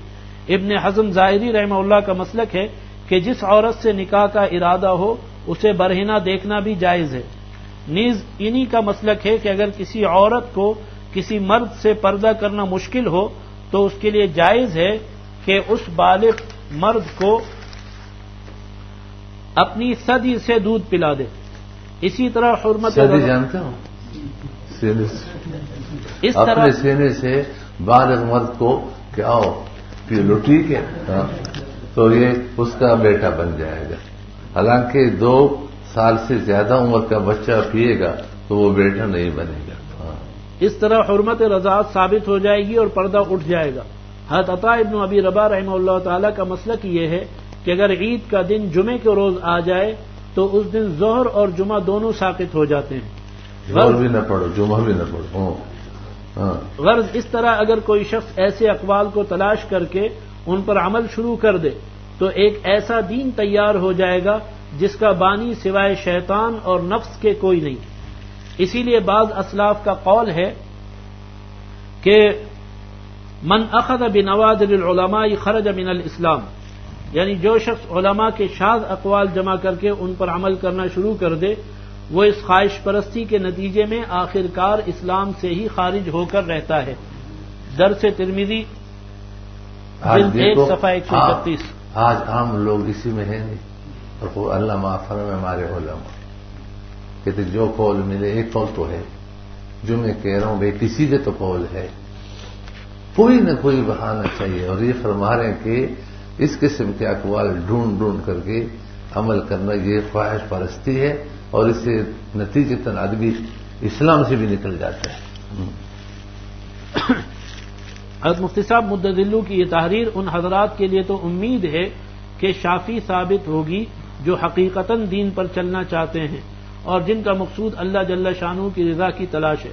ابن حزم ظاہری رحمہ اللہ کا مسلک ہے کہ جس عورت سے نکاح کا ارادہ ہو اسے برہنہ دیکھنا بھی جائز ہے. نیز انہی کا مسلک ہے کہ اگر کسی عورت کو کسی مرد سے پردہ کرنا مشکل ہو تو اس کے لیے جائز ہے کہ اس بالغ مرد کو اپنی ثدی سے دودھ پلا دے. اسی طرح حرمت ثدی جانتے ہو؟ سینے سے اس طرح اپنے سینے سے بالغ مرد کو کہ آؤ پی لو، ٹھیک ہے، تو یہ اس کا بیٹا بن جائے گا. حالانکہ 2 سال سے زیادہ عمر کا بچہ پیے گا تو وہ بیٹا نہیں بنے گا. اس طرح حرمت رضاعت ثابت ہو جائے گی اور پردہ اٹھ جائے گا. حضرت عطا ابن ابی رباح رحمہ اللہ تعالی کا مسلک یہ ہے کہ اگر عید کا دن جمعے کے روز آ جائے تو اس دن ظہر اور جمعہ دونوں ساقط ہو جاتے ہیں. ظہر بھی نہ پڑھو، جمعہ بھی نہ پڑھو. غرض اس طرح اگر کوئی شخص ایسے اقوال کو تلاش کر کے ان پر عمل شروع کر دے تو ایک ایسا دین تیار ہو جائے گا جس کا بانی سوائے شیطان اور نفس کے کوئی نہیں. اسی لیے بعض اسلاف کا قول ہے کہ من اخذ بنوادر العلماء خرج من الاسلام، یعنی جو شخص علماء کے شاذ اقوال جمع کر کے ان پر عمل کرنا شروع کر دے وہ اس خواہش پرستی کے نتیجے میں آخر کار اسلام سے ہی خارج ہو کر رہتا ہے. درس ترمذی جلد 1 صفحہ 136. آج عام لوگ اسی میں ہیں نہیں، اور اللہ معاف فرمائے ہمارے علماء کہتے جو قول ملے، ایک قول تو ہے جو میں کہہ رہا ہوں بھائی کسی کے تو قول ہے، کوئی نہ کوئی بہانہ چاہیے. اور یہ فرما رہے ہیں کہ اس قسم کے اقوال ڈھونڈ کر کے عمل کرنا یہ خواہش پرستی ہے، اور اس سے نتیجتاً آدمی اسلام سے بھی نکل جاتا ہے. حضرت مفتی صاحب مدظلو کی یہ تحریر ان حضرات کے لیے تو امید ہے کہ شافی ثابت ہوگی جو حقیقتاً دین پر چلنا چاہتے ہیں اور جن کا مقصود اللہ جل شانہ کی رضا کی تلاش ہے،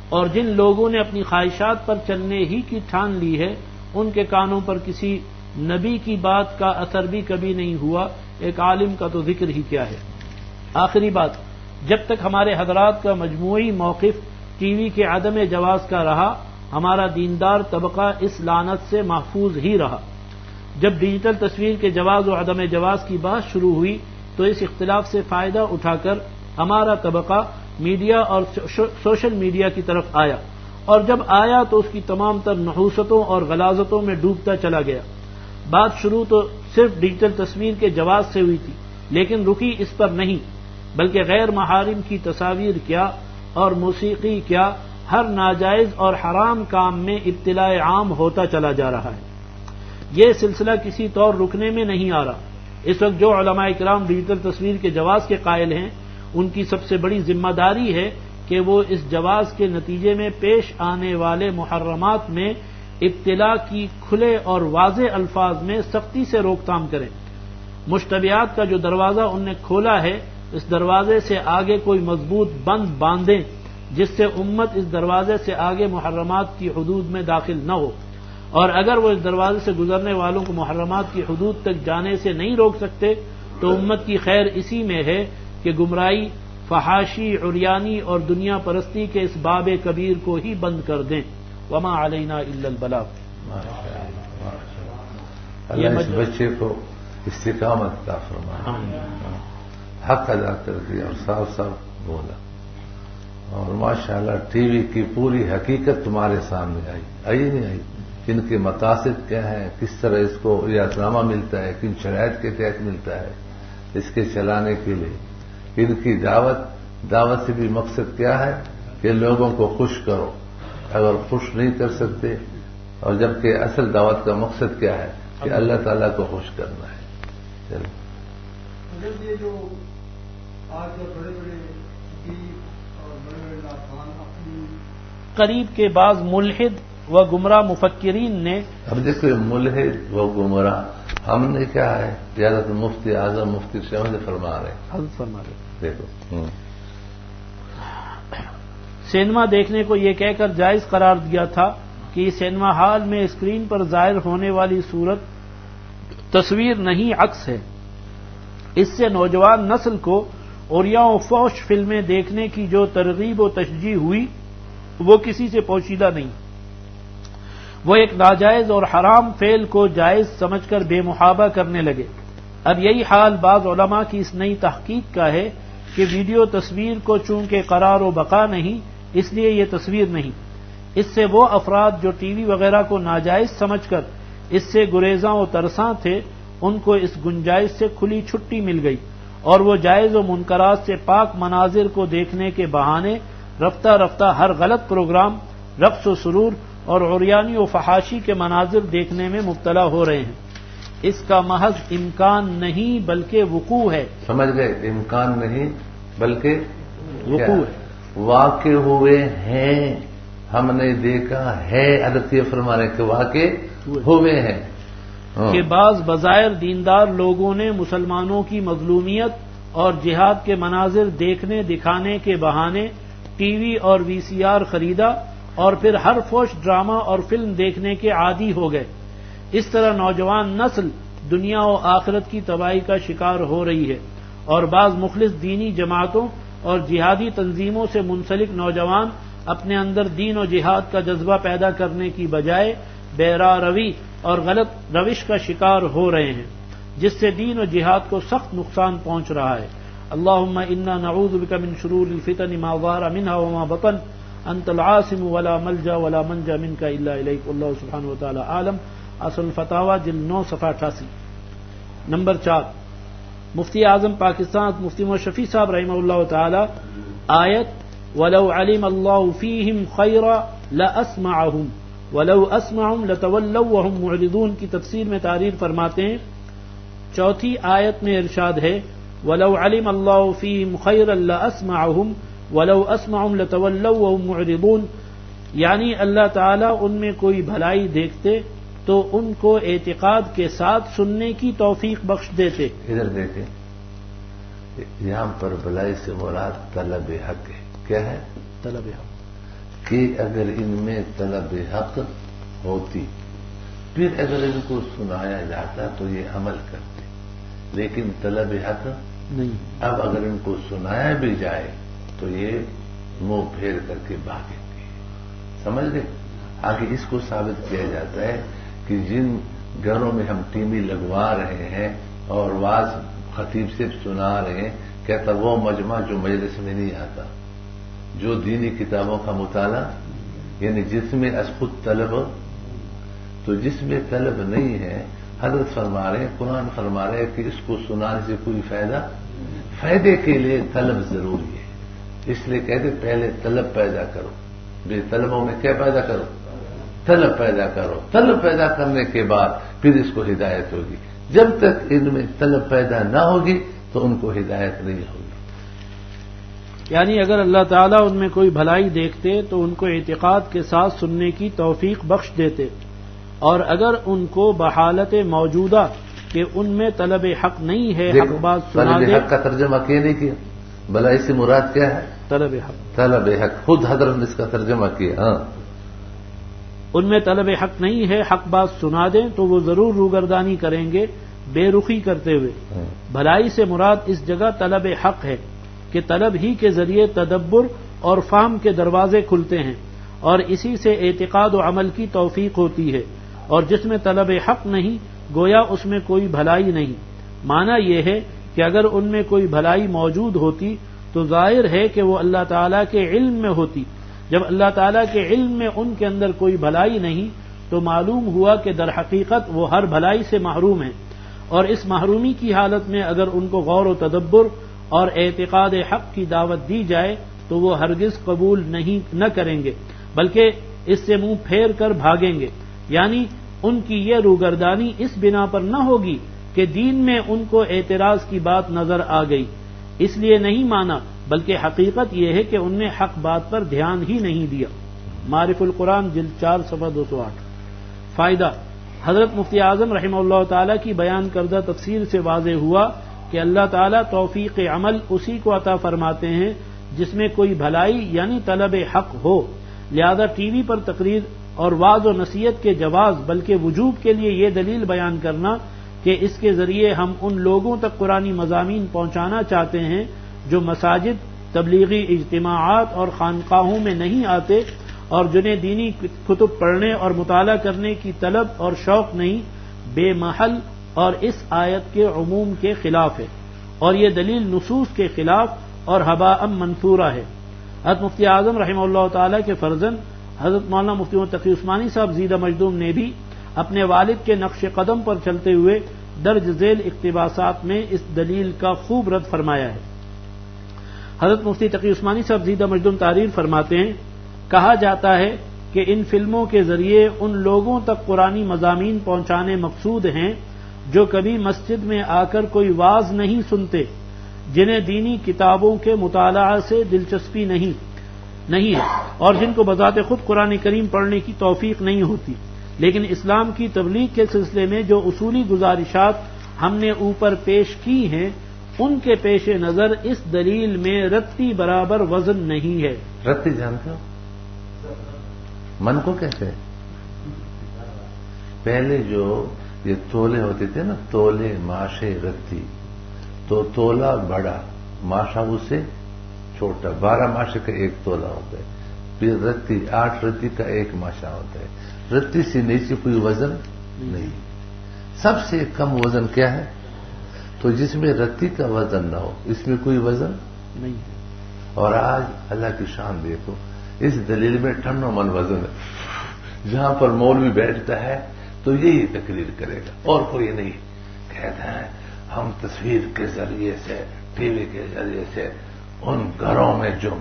اور جن لوگوں نے اپنی خواہشات پر چلنے ہی کی ٹھان لی ہے ان کے کانوں پر کسی نبی کی بات کا اثر بھی کبھی نہیں ہوا، ایک عالم کا تو ذکر ہی کیا ہے. آخری بات، جب تک ہمارے حضرات کا مجموعی موقف ٹی وی کے عدم جواز کا رہا ہمارا دیندار طبقہ اس لعنت سے محفوظ ہی رہا. جب ڈیجیٹل تصویر کے جواز و عدم جواز کی بات شروع ہوئی تو اس اختلاف سے فائدہ اٹھا کر ہمارا طبقہ میڈیا اور سوشل میڈیا کی طرف آیا، اور جب آیا تو اس کی تمام تر نحوستوں اور غلاظتوں میں ڈوبتا چلا گیا. بات شروع تو صرف ڈیجیٹل تصویر کے جواز سے ہوئی تھی، لیکن رکی اس پر نہیں بلکہ غیر محارم کی تصاویر کیا اور موسیقی کیا، ہر ناجائز اور حرام کام میں ابتلاء عام ہوتا چلا جا رہا ہے. یہ سلسلہ کسی طور رکنے میں نہیں آ رہا. اس وقت جو علماء کرام ڈیجیٹل تصویر کے جواز کے قائل ہیں ان کی سب سے بڑی ذمہ داری ہے کہ وہ اس جواز کے نتیجے میں پیش آنے والے محرمات میں ابتلاء کی کھلے اور واضح الفاظ میں سختی سے روک تھام کریں. مشتبہات کا جو دروازہ ان نے کھولا ہے اس دروازے سے آگے کوئی مضبوط بند باندھیں جس سے امت اس دروازے سے آگے محرمات کی حدود میں داخل نہ ہو، اور اگر وہ اس دروازے سے گزرنے والوں کو محرمات کی حدود تک جانے سے نہیں روک سکتے تو امت کی خیر اسی میں ہے کہ گمراہی، فحاشی، عریانی اور دنیا پرستی کے اس باب کبیر کو ہی بند کر دیں. وما علینا الا البلاغ. اللہ اس بچے کو استقامت عطا فرمائے، حق ادا کر دیا اور صاف صاف بولا، اور ماشاءاللہ ٹی وی کی پوری حقیقت تمہارے سامنے آئی نہیں آئی، ان کے مقاصد کیا ہیں، کس طرح اس کو ریاضنامہ ملتا ہے، کن شرائط کے تحت ملتا ہے اس کے چلانے کے لیے، ان کی دعوت سے بھی مقصد کیا ہے کہ لوگوں کو خوش کرو، اگر خوش نہیں کر سکتے، اور جبکہ اصل دعوت کا مقصد کیا ہے کہ اللہ تعالیٰ کو خوش کرنا ہے. چلو یہ جو آج بڑے بڑے اور بڑے بڑے لاکان اپنی قریب کے بعض ملحد و گمراہ مفکرین نے. اب دیکھو ملحد و گمراہ ہم نے کیا ہے زیادہ مفتی اعظم مفتی شہد فرما رہے حضرت فرما رہے دیکھو سینما دیکھنے کو یہ کہہ کر جائز قرار دیا تھا کہ سینما ہال میں اسکرین پر ظاہر ہونے والی صورت تصویر نہیں عکس ہے. اس سے نوجوان نسل کو عریاں و فحش فلمیں دیکھنے کی جو ترغیب و تشجیع ہوئی وہ کسی سے پوشیدہ نہیں. وہ ایک ناجائز اور حرام فعل کو جائز سمجھ کر بے محابہ کرنے لگے. اب یہی حال بعض علماء کی اس نئی تحقیق کا ہے کہ ویڈیو تصویر کو چونکہ قرار و بقا نہیں اس لیے یہ تصویر نہیں. اس سے وہ افراد جو ٹی وی وغیرہ کو ناجائز سمجھ کر اس سے گریزاں و ترساں تھے ان کو اس گنجائش سے کھلی چھٹی مل گئی اور وہ جائز و منکرات سے پاک مناظر کو دیکھنے کے بہانے رفتہ رفتہ ہر غلط پروگرام، رقص و سرور اور عریانی و فحاشی کے مناظر دیکھنے میں مبتلا ہو رہے ہیں. اس کا محض امکان نہیں بلکہ وقوع ہے. سمجھ گئے؟ امکان نہیں بلکہ وقوع ہے. واقع ہوئے ہیں، ہم نے دیکھا ہے. حضرت یہ فرما رہے کہ واقع ہوئے ہیں کہ بعض بظاہر دیندار لوگوں نے مسلمانوں کی مظلومیت اور جہاد کے مناظر دیکھنے دکھانے کے بہانے ٹی وی اور وی سی آر خریدا اور پھر ہر فوش ڈرامہ اور فلم دیکھنے کے عادی ہو گئے. اس طرح نوجوان نسل دنیا و آخرت کی تباہی کا شکار ہو رہی ہے اور بعض مخلص دینی جماعتوں اور جہادی تنظیموں سے منسلک نوجوان اپنے اندر دین و جہاد کا جذبہ پیدا کرنے کی بجائے بے راہ روی اور غلط روش کا شکار ہو رہے ہیں جس سے دین و جہاد کو سخت نقصان پہنچ رہا ہے. اللہم انا نعوذ بک من شرور الفتن ما ظہر منها وما بطن انت العاصم ولا ملجا ولا منجا منك الا الیک. اللہ سبحانہ وتعالی عالم. اصل الفتاوی جلد 9 صفحہ 88. نمبر 4 مفتی اعظم پاکستان مفتی محمد شفیع صاحب رحمہ اللہ تعالی آیت وَلَوْ عَلِمَ اللَّهُ فِيهِمْ خَيْرًا لَأَسْمَعَهُمْ وَلَوْ أَسْمَعُهُمْ لَتَوَلَّوْا وَهُمْ مُعْرِضُونَ کی تفسیر میں تعریر فرماتے ہیں. چوتھی آیت میں ارشاد ہے وَلَوْ عَلِمَ اللَّهُ فِيهِمْ خَيْرًا لَأَسْمَعَهُمْ وَلَوْ أَسْمَعُهُمْ لَتَوَلَّوْا وَهُمْ مُعْرِضُونَ. یعنی اللہ تعالیٰ ان میں کوئی بھلائی دیکھتے تو ان کو اعتقاد کے ساتھ سننے کی توفیق بخش دیتے. ادھر دیکھیں یہاں پر بھلائی سے مراد طلب حق ہے. کیا ہے؟ طلب حق. کہ اگر ان میں طلب حق ہوتی پھر اگر ان کو سنایا جاتا تو یہ عمل کرتے، لیکن طلب حق نہیں. اب اگر ان کو سنایا بھی جائے تو یہ منہ پھیر کر کے بھاگیں گے. سمجھ گئے؟ آگے اس کو ثابت کیا جاتا ہے کہ جن گھروں میں ہم ٹی وی لگوا رہے ہیں اور واز خطیب سے سنا رہے ہیں، کہتا وہ مجمع جو مجلس میں نہیں آتا، جو دینی کتابوں کا مطالعہ یعنی جس میں از خود طلب، تو جس میں طلب نہیں ہے حضرت فرما رہے ہیں، قرآن فرما رہے ہیں کہ اس کو سنانے سے کوئی فائدے کے لیے طلب ضروری ہے. اس لیے کہتے پہلے طلب پیدا کرو. بے طلبوں میں کیا پیدا کرو؟ طلب پیدا کرو. طلب پیدا کرنے کے بعد پھر اس کو ہدایت ہوگی. جب تک ان میں طلب پیدا نہ ہوگی تو ان کو ہدایت نہیں ہوگی. یعنی اگر اللہ تعالیٰ ان میں کوئی بھلائی دیکھتے تو ان کو اعتقاد کے ساتھ سننے کی توفیق بخش دیتے، اور اگر ان کو بحالت موجودہ کہ ان میں طلب حق نہیں ہے حق بات سنا دے. طلب حق کا ترجمہ کیا نہیں کیا؟ بھلائی سے مراد کیا ہے؟ طلب حق. طلب حق خود حضرت نے اس کا ترجمہ کیا. ہاں ان میں طلب حق نہیں ہے حق بات سنا دیں تو وہ ضرور روگردانی کریں گے بے رخی کرتے ہوئے. بھلائی سے مراد اس جگہ طلب حق ہے کہ طلب ہی کے ذریعے تدبر اور فہم کے دروازے کھلتے ہیں اور اسی سے اعتقاد و عمل کی توفیق ہوتی ہے. اور جس میں طلب حق نہیں گویا اس میں کوئی بھلائی نہیں. معنی یہ ہے کہ اگر ان میں کوئی بھلائی موجود ہوتی تو ظاہر ہے کہ وہ اللہ تعالیٰ کے علم میں ہوتی. جب اللہ تعالیٰ کے علم میں ان کے اندر کوئی بھلائی نہیں تو معلوم ہوا کہ در حقیقت وہ ہر بھلائی سے محروم ہیں، اور اس محرومی کی حالت میں اگر ان کو غور و تدبر اور اعتقاد حق کی دعوت دی جائے تو وہ ہرگز قبول نہ کریں گے بلکہ اس سے منہ پھیر کر بھاگیں گے. یعنی ان کی یہ روگردانی اس بنا پر نہ ہوگی کہ دین میں ان کو اعتراض کی بات نظر آ گئی اس لیے نہیں مانا، بلکہ حقیقت یہ ہے کہ ان نے حق بات پر دھیان ہی نہیں دیا. معرف القرآن جلد 4 صفحہ 208۔ فائدہ: حضرت مفتی اعظم رحمہ اللہ تعالی کی بیان کردہ تفسیر سے واضح ہوا کہ اللہ تعالیٰ توفیق عمل اسی کو عطا فرماتے ہیں جس میں کوئی بھلائی یعنی طلب حق ہو، لہذا ٹی وی پر تقریر اور وعظ و نصیحت کے جواز بلکہ وجوب کے لیے یہ دلیل بیان کرنا کہ اس کے ذریعے ہم ان لوگوں تک قرآنی مضامین پہنچانا چاہتے ہیں جو مساجد، تبلیغی اجتماعات اور خانقاہوں میں نہیں آتے اور جنہیں دینی کتب پڑھنے اور مطالعہ کرنے کی طلب اور شوق نہیں، بے محل اور اس آیت کے عموم کے خلاف ہے، اور یہ دلیل نصوص کے خلاف اور ہباء منثورہ ہے۔ حضرت مفتی اعظم رحمہ اللہ تعالی کے فرزند حضرت مولانا مفتی تقی عثمانی صاحب زیدہ مجدوم نے بھی اپنے والد کے نقش قدم پر چلتے ہوئے درج ذیل اقتباسات میں اس دلیل کا خوب رد فرمایا ہے۔ حضرت مفتی تقی عثمانی صاحب زیدہ مجدوم تحریر فرماتے ہیں، کہا جاتا ہے کہ ان فلموں کے ذریعے ان لوگوں تک قرآنی مضامین پہنچانے مقصود ہیں جو کبھی مسجد میں آ کر کوئی واعظ نہیں سنتے، جنہیں دینی کتابوں کے مطالعہ سے دلچسپی نہیں ہے اور جن کو بذات خود قرآن کریم پڑھنے کی توفیق نہیں ہوتی، لیکن اسلام کی تبلیغ کے سلسلے میں جو اصولی گزارشات ہم نے اوپر پیش کی ہیں ان کے پیش نظر اس دلیل میں رتی برابر وزن نہیں ہے۔ رتی جانتے ہو من کو کہتے ہیں؟ پہلے جو یہ تولے ہوتے تھے نا، تولے، ماشے، رتی، تو تولا بڑا، ماشا اس سے چھوٹا، 12 ماشے کا ایک تولا ہوتا ہے، پھر رتی 8 رتی کا ایک ماشا ہوتا ہے۔ رتی سے نیچے کوئی وزن نہیں، سب سے کم وزن کیا ہے؟ تو جس میں رتی کا وزن نہ ہو اس میں کوئی وزن نہیں۔ اور آج اللہ کی شان دیکھو، اس دلیل میں ٹھنو من وزن ہے، جہاں پر مولوی بیٹھتا ہے تو یہی تقریر کرے گا اور کوئی نہیں۔ کہتا ہے ہم تصویر کے ذریعے سے، ٹی وی کے ذریعے سے ان گھروں میں جو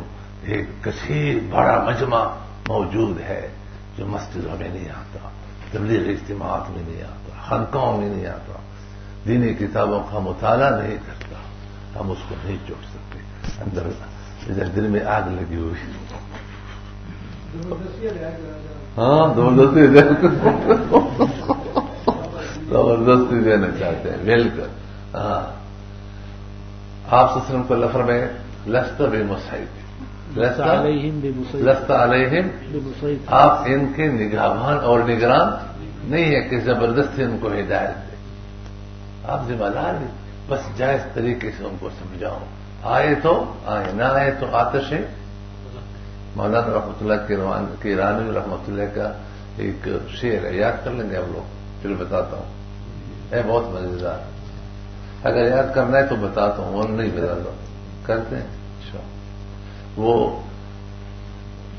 ایک کثیر بڑا مجمع موجود ہے جو مسجدوں میں نہیں آتا، تبلیغ اجتماعات میں نہیں آتا، خانقاہوں میں نہیں آتا، دینی کتابوں کا مطالعہ نہیں کرتا، ہم اس کو نہیں چھوڑ سکتے۔ اندر ادھر دل میں آگ لگی ہوئی، ہاں زبردستی دینا چاہتے ہیں، مل کر۔ ہاں آپ صلی اللہ علیہ وسلم کو لفظ میں لست بمسیطر، لست علیہم، آپ ان کے نگہبان اور نگران نہیں ہے کہ زبردستی ان کو ہدایت دے، آپ ذمہ دار بھی، بس جائز طریقے سے ان کو سمجھاؤں، آئے تو آئے، نہ آئے تو آتش ہے۔ مولانا رحمۃ اللہ کی رانوی رحمۃ اللہ کا ایک شعر ہے، یاد کر لیں گے آپ لوگ، پھر بتاتا ہوں، ہے بہت مزیدار، اگر یاد کرنا ہے تو بتاتا ہوں، وہ نہیں بتاتا کرتے ہیں۔ اچھا، وہ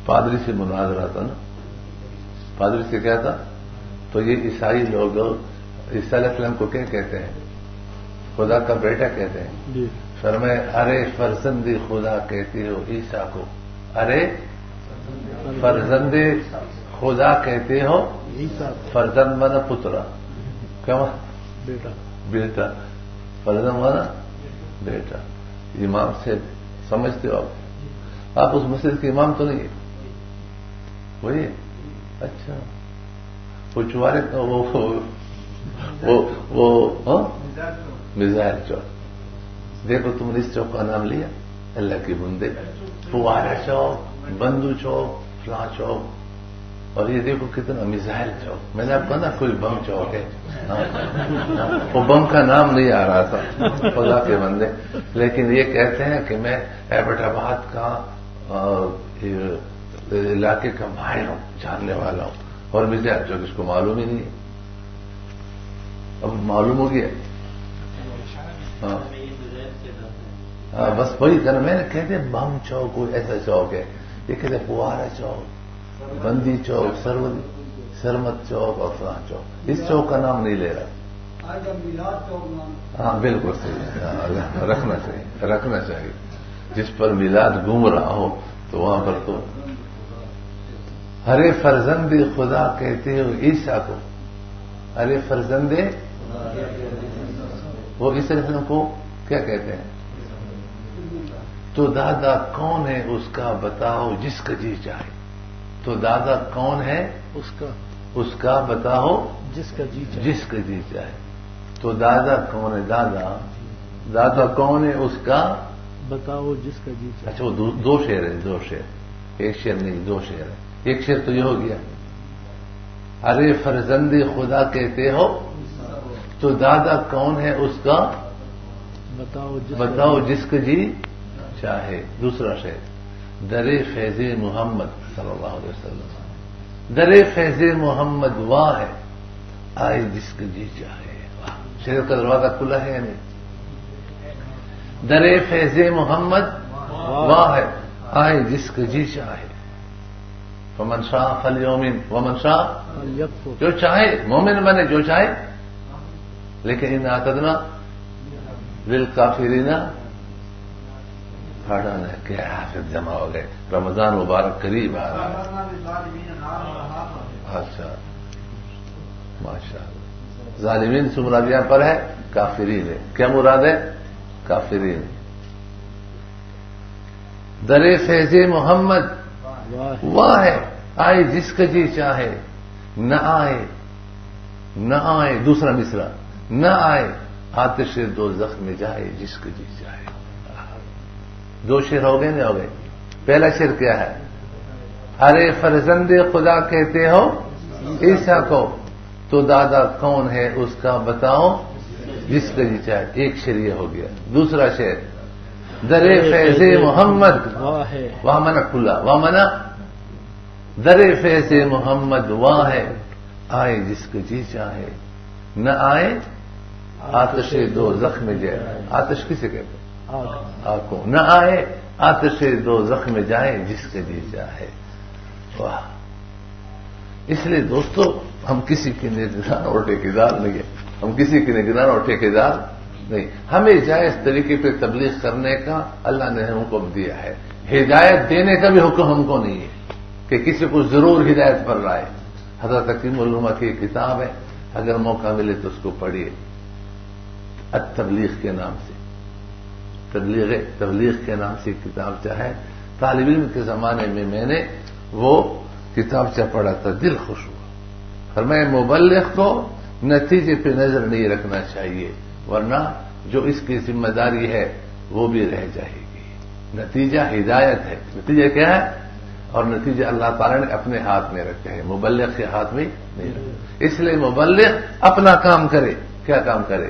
پادری سے مناظرہ تھا نا، پادری سے کیا تھا؟ تو یہ عیسائی لوگ عیسیٰ علیہ السلام کو کیا کہتے ہیں؟ خدا کا بیٹا کہتے ہیں۔ فرمائے ارے فرزند خدا کہتے ہو عیسیٰ کو، ارے فرزند خدا کہتے ہو، فرزند مانا پترا، کیا مانا؟ بیٹا، فرزند مانا بیٹا۔ امام سے سمجھتے ہو آپ اس مسجد کے امام تو نہیں ہے وہی؟ اچھا، وہ چوارے وہ میزائل چوک، دیکھو تم نے اس چوک کا نام لیا، اللہ کی بندے، فوارہ چوک، بندو چوک، فلاں چوک، اور یہ دیکھو کتنا میزائل چوک۔ میں نے آپ کہا نا کوئی بم چوک ہے، وہ بم کا نام نہیں آ رہا تھا، خدا کے بندے، لیکن یہ کہتے ہیں کہ میں ایبٹ آباد کا علاقے کا ماہر ہوں، جاننے والا ہوں، اور میزائل چوک اس کو معلوم ہی نہیں ہے، اب معلوم ہو گیا۔ ہاں بس وہی کرنا، میں نے کہتے ہیں بم چوک کوئی ایسا چوک ہے، یہ کہتے ہیں فوارہ چوک، بندی چوک، سرمت چوک اور فلاں چوک، اس چوک کا نام نہیں لے رہا۔ ہاں بالکل صحیح، رکھنا چاہیے، جس پر میلاد گھوم رہا ہو تو وہاں پر تو ارے فرزند خدا کہتے ہو عیسیٰ کو، ارے فرزند، وہ عیسیٰ علیہ السلام کو کیا کہتے ہیں؟ تو دادا کون ہے اس کا بتاؤ جس کا جی چاہے، تو دادا کون ہے؟ اس کا بتاؤ جس کا جی چاہے. جس کا جی چاہے. تو دادا کون ہے؟ دادا کون ہے؟ اس کا بتاؤ جس کا جی چاہے. اچھا وہ دو شعر ہے، دو شعر، ایک شعر نہیں، دو شعر ہے. ایک شعر تو یہ ہو گیا، ارے فرزند خدا کہتے ہو تو دادا کون ہے؟ اس کا بتاؤ جس کا جی چاہے. دوسرا شعر، در فیض محمد صلی اللہ علیہ وسلم، در فیض محمد واہ ہے آئے جس کا جی چاہے. شعر کا دروازہ کھلا ہے یا نہیں؟ در فیض محمد واہ ہے آئے جس کا جی چاہے. فمن شاء فلیؤمن ومن شاء فلیکفر. جو چاہے مومن بنے، جو چاہے. لیکن ان اعتدنا للکافرین پڑھا ہے. کیا حافظ جمع ہو گئے، رمضان مبارک قریب آ رہا ہے. اچھا ماشاء اللہ. ظالمین سے مراد یہاں پر ہے کافرین ہے. کیا مراد ہے؟ کافرین. در فیض محمد واہ ہے آئے جس کا جی چاہے، نہ آئے. دوسرا مصرع، نہ آئے آتش دوزخ میں جائے جس کا جی چاہے. دو شعر ہو گئے نہیں ہو گئے؟ پہلا شعر کیا ہے؟ ارے فرزند خدا کہتے ہو عیسیٰ کو تو دادا کون ہے؟ اس کا بتاؤ جس کا جی چاہے. ایک شعر یہ ہو گیا. دوسرا شعر، در فیض محمد واہ منا کھلا، واہ منا در فیض محمد واہ ہے آئے جس کا جی چاہے، نہ آئے آتش دوزخ میں جائے. آتش کسے کہتے ہیں؟ آگ کو. نہ آئے آتش دوزخ میں جائے جس کا جی چاہے. واہ. اس لیے دوستو ہم کسی کے نگران اور ٹھیکیدار نہیں ہیں، ہم کسی کے نگران اور ٹھیکیدار نہیں. ہمیں جائز طریقے پہ تبلیغ کرنے کا اللہ نے حکم دیا ہے. ہدایت دینے کا بھی حکم ہم کو نہیں ہے کہ کسی کو ضرور ہدایت پر لائے. حضرت حکیم علومہ کی کتاب ہے، اگر موقع ملے تو اس کو پڑھیے. التبلیغ کے نام سے، تبلیغ کے نام سے کتاب چاہے. طالب علم کے زمانے میں نے وہ کتاب پڑھا تھا، دل خوش ہوا. فرمایا مبلغ کو نتیجے پہ نظر نہیں رکھنا چاہیے، ورنہ جو اس کی ذمہ داری ہے وہ بھی رہ جائے گی. نتیجہ ہدایت ہے. نتیجہ کیا ہے؟ اور نتیجہ اللہ تعالیٰ نے اپنے ہاتھ میں رکھے ہیں، مبلغ کے ہاتھ میں نہیں رکھے. اس لیے مبلغ اپنا کام کرے. کیا کام کرے؟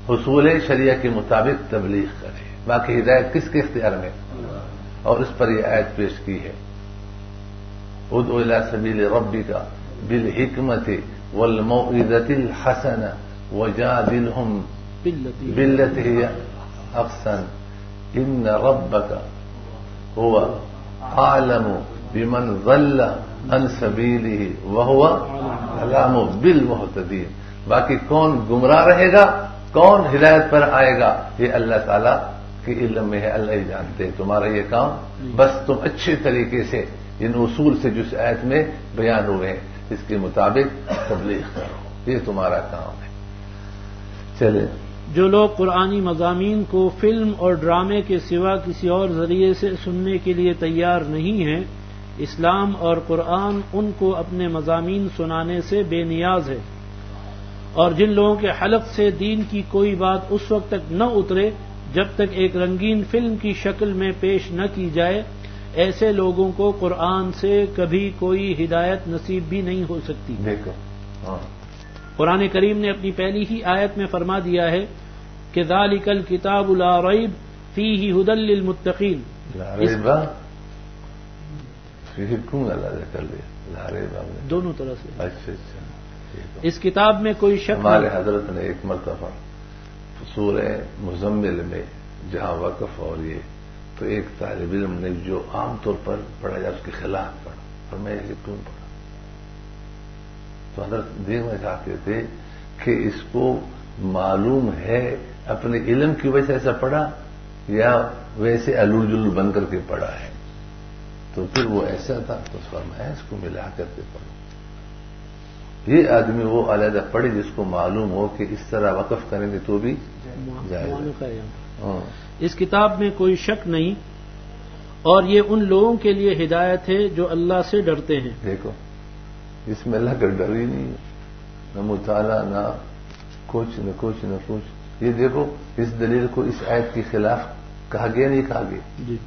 حصول شریعہ کے مطابق تبلیغ کرے. باقی ہدایت کس کے اختیار میں؟ اور اس پر یہ آیت پیش کی ہے، ادعو الی سبیل ربک بالحکمت والموعظۃ الحسنہ وجادلہم باللتی ہی احسن ان ربک هو اعلم بمن ضل عن سبیلہ وہو اعلم بالمہتدین. باقی کون گمراہ رہے گا، کون ہدایت پر آئے گا، یہ اللہ تعالیٰ کے علم میں ہے. اللہ ہی جانتے ہیں. تمہارا یہ کام بس تم اچھے طریقے سے ان اصول سے جس آیت میں بیان ہوئے ہیں اس کے مطابق تبلیغ کرو. یہ تمہارا کام ہے. چلے. جو لوگ قرآنی مضامین کو فلم اور ڈرامے کے سوا کسی اور ذریعے سے سننے کے لیے تیار نہیں ہیں، اسلام اور قرآن ان کو اپنے مضامین سنانے سے بے نیاز ہے. اور جن لوگوں کے حلق سے دین کی کوئی بات اس وقت تک نہ اترے جب تک ایک رنگین فلم کی شکل میں پیش نہ کی جائے، ایسے لوگوں کو قرآن سے کبھی کوئی ہدایت نصیب بھی نہیں ہو سکتی. دیکھو قرآن کریم نے اپنی پہلی ہی آیت میں فرما دیا ہے کہ ذالک الکتاب لا ریب فیہ ھدی للمتقین. لا ریب فیہ کیوں اللہ کر لیا؟ لا ریب دونوں طرح سے. اچھا. اس کتاب میں کوئی شک ہمارے حضرت نے ایک مرتبہ سورہ مزمل میں جہاں وقف اور یہ تو ایک طالب علم نے جو عام طور پر پڑھا جائے اس کے خلاف پڑھا، اور میں یہ کیوں پڑھا؟ تو حضرت دیکھنا چاہتے تھے کہ اس کو معلوم ہے اپنے علم کی وجہ سے ایسا پڑھا یا ویسے الول جلول بن کر کے پڑھا ہے. تو پھر وہ ایسا تھا تو فرمایا اس کو ملا کر کے پڑھو. یہ آدمی وہ علیحدہ پڑھے جس کو معلوم ہو کہ اس طرح وقف کریں گے تو بھی جائے. اس کتاب میں کوئی شک نہیں اور یہ ان لوگوں کے لیے ہدایت ہے جو اللہ سے ڈرتے ہیں. دیکھو اس میں اللہ کا ڈر ہی نہیں ہے، نہ مطالعہ، نہ کچھ نہ کچھ نہ کچھ. یہ دیکھو اس دلیل کو اس آیت کے خلاف کہا گیا نہیں کہا گیا. جی.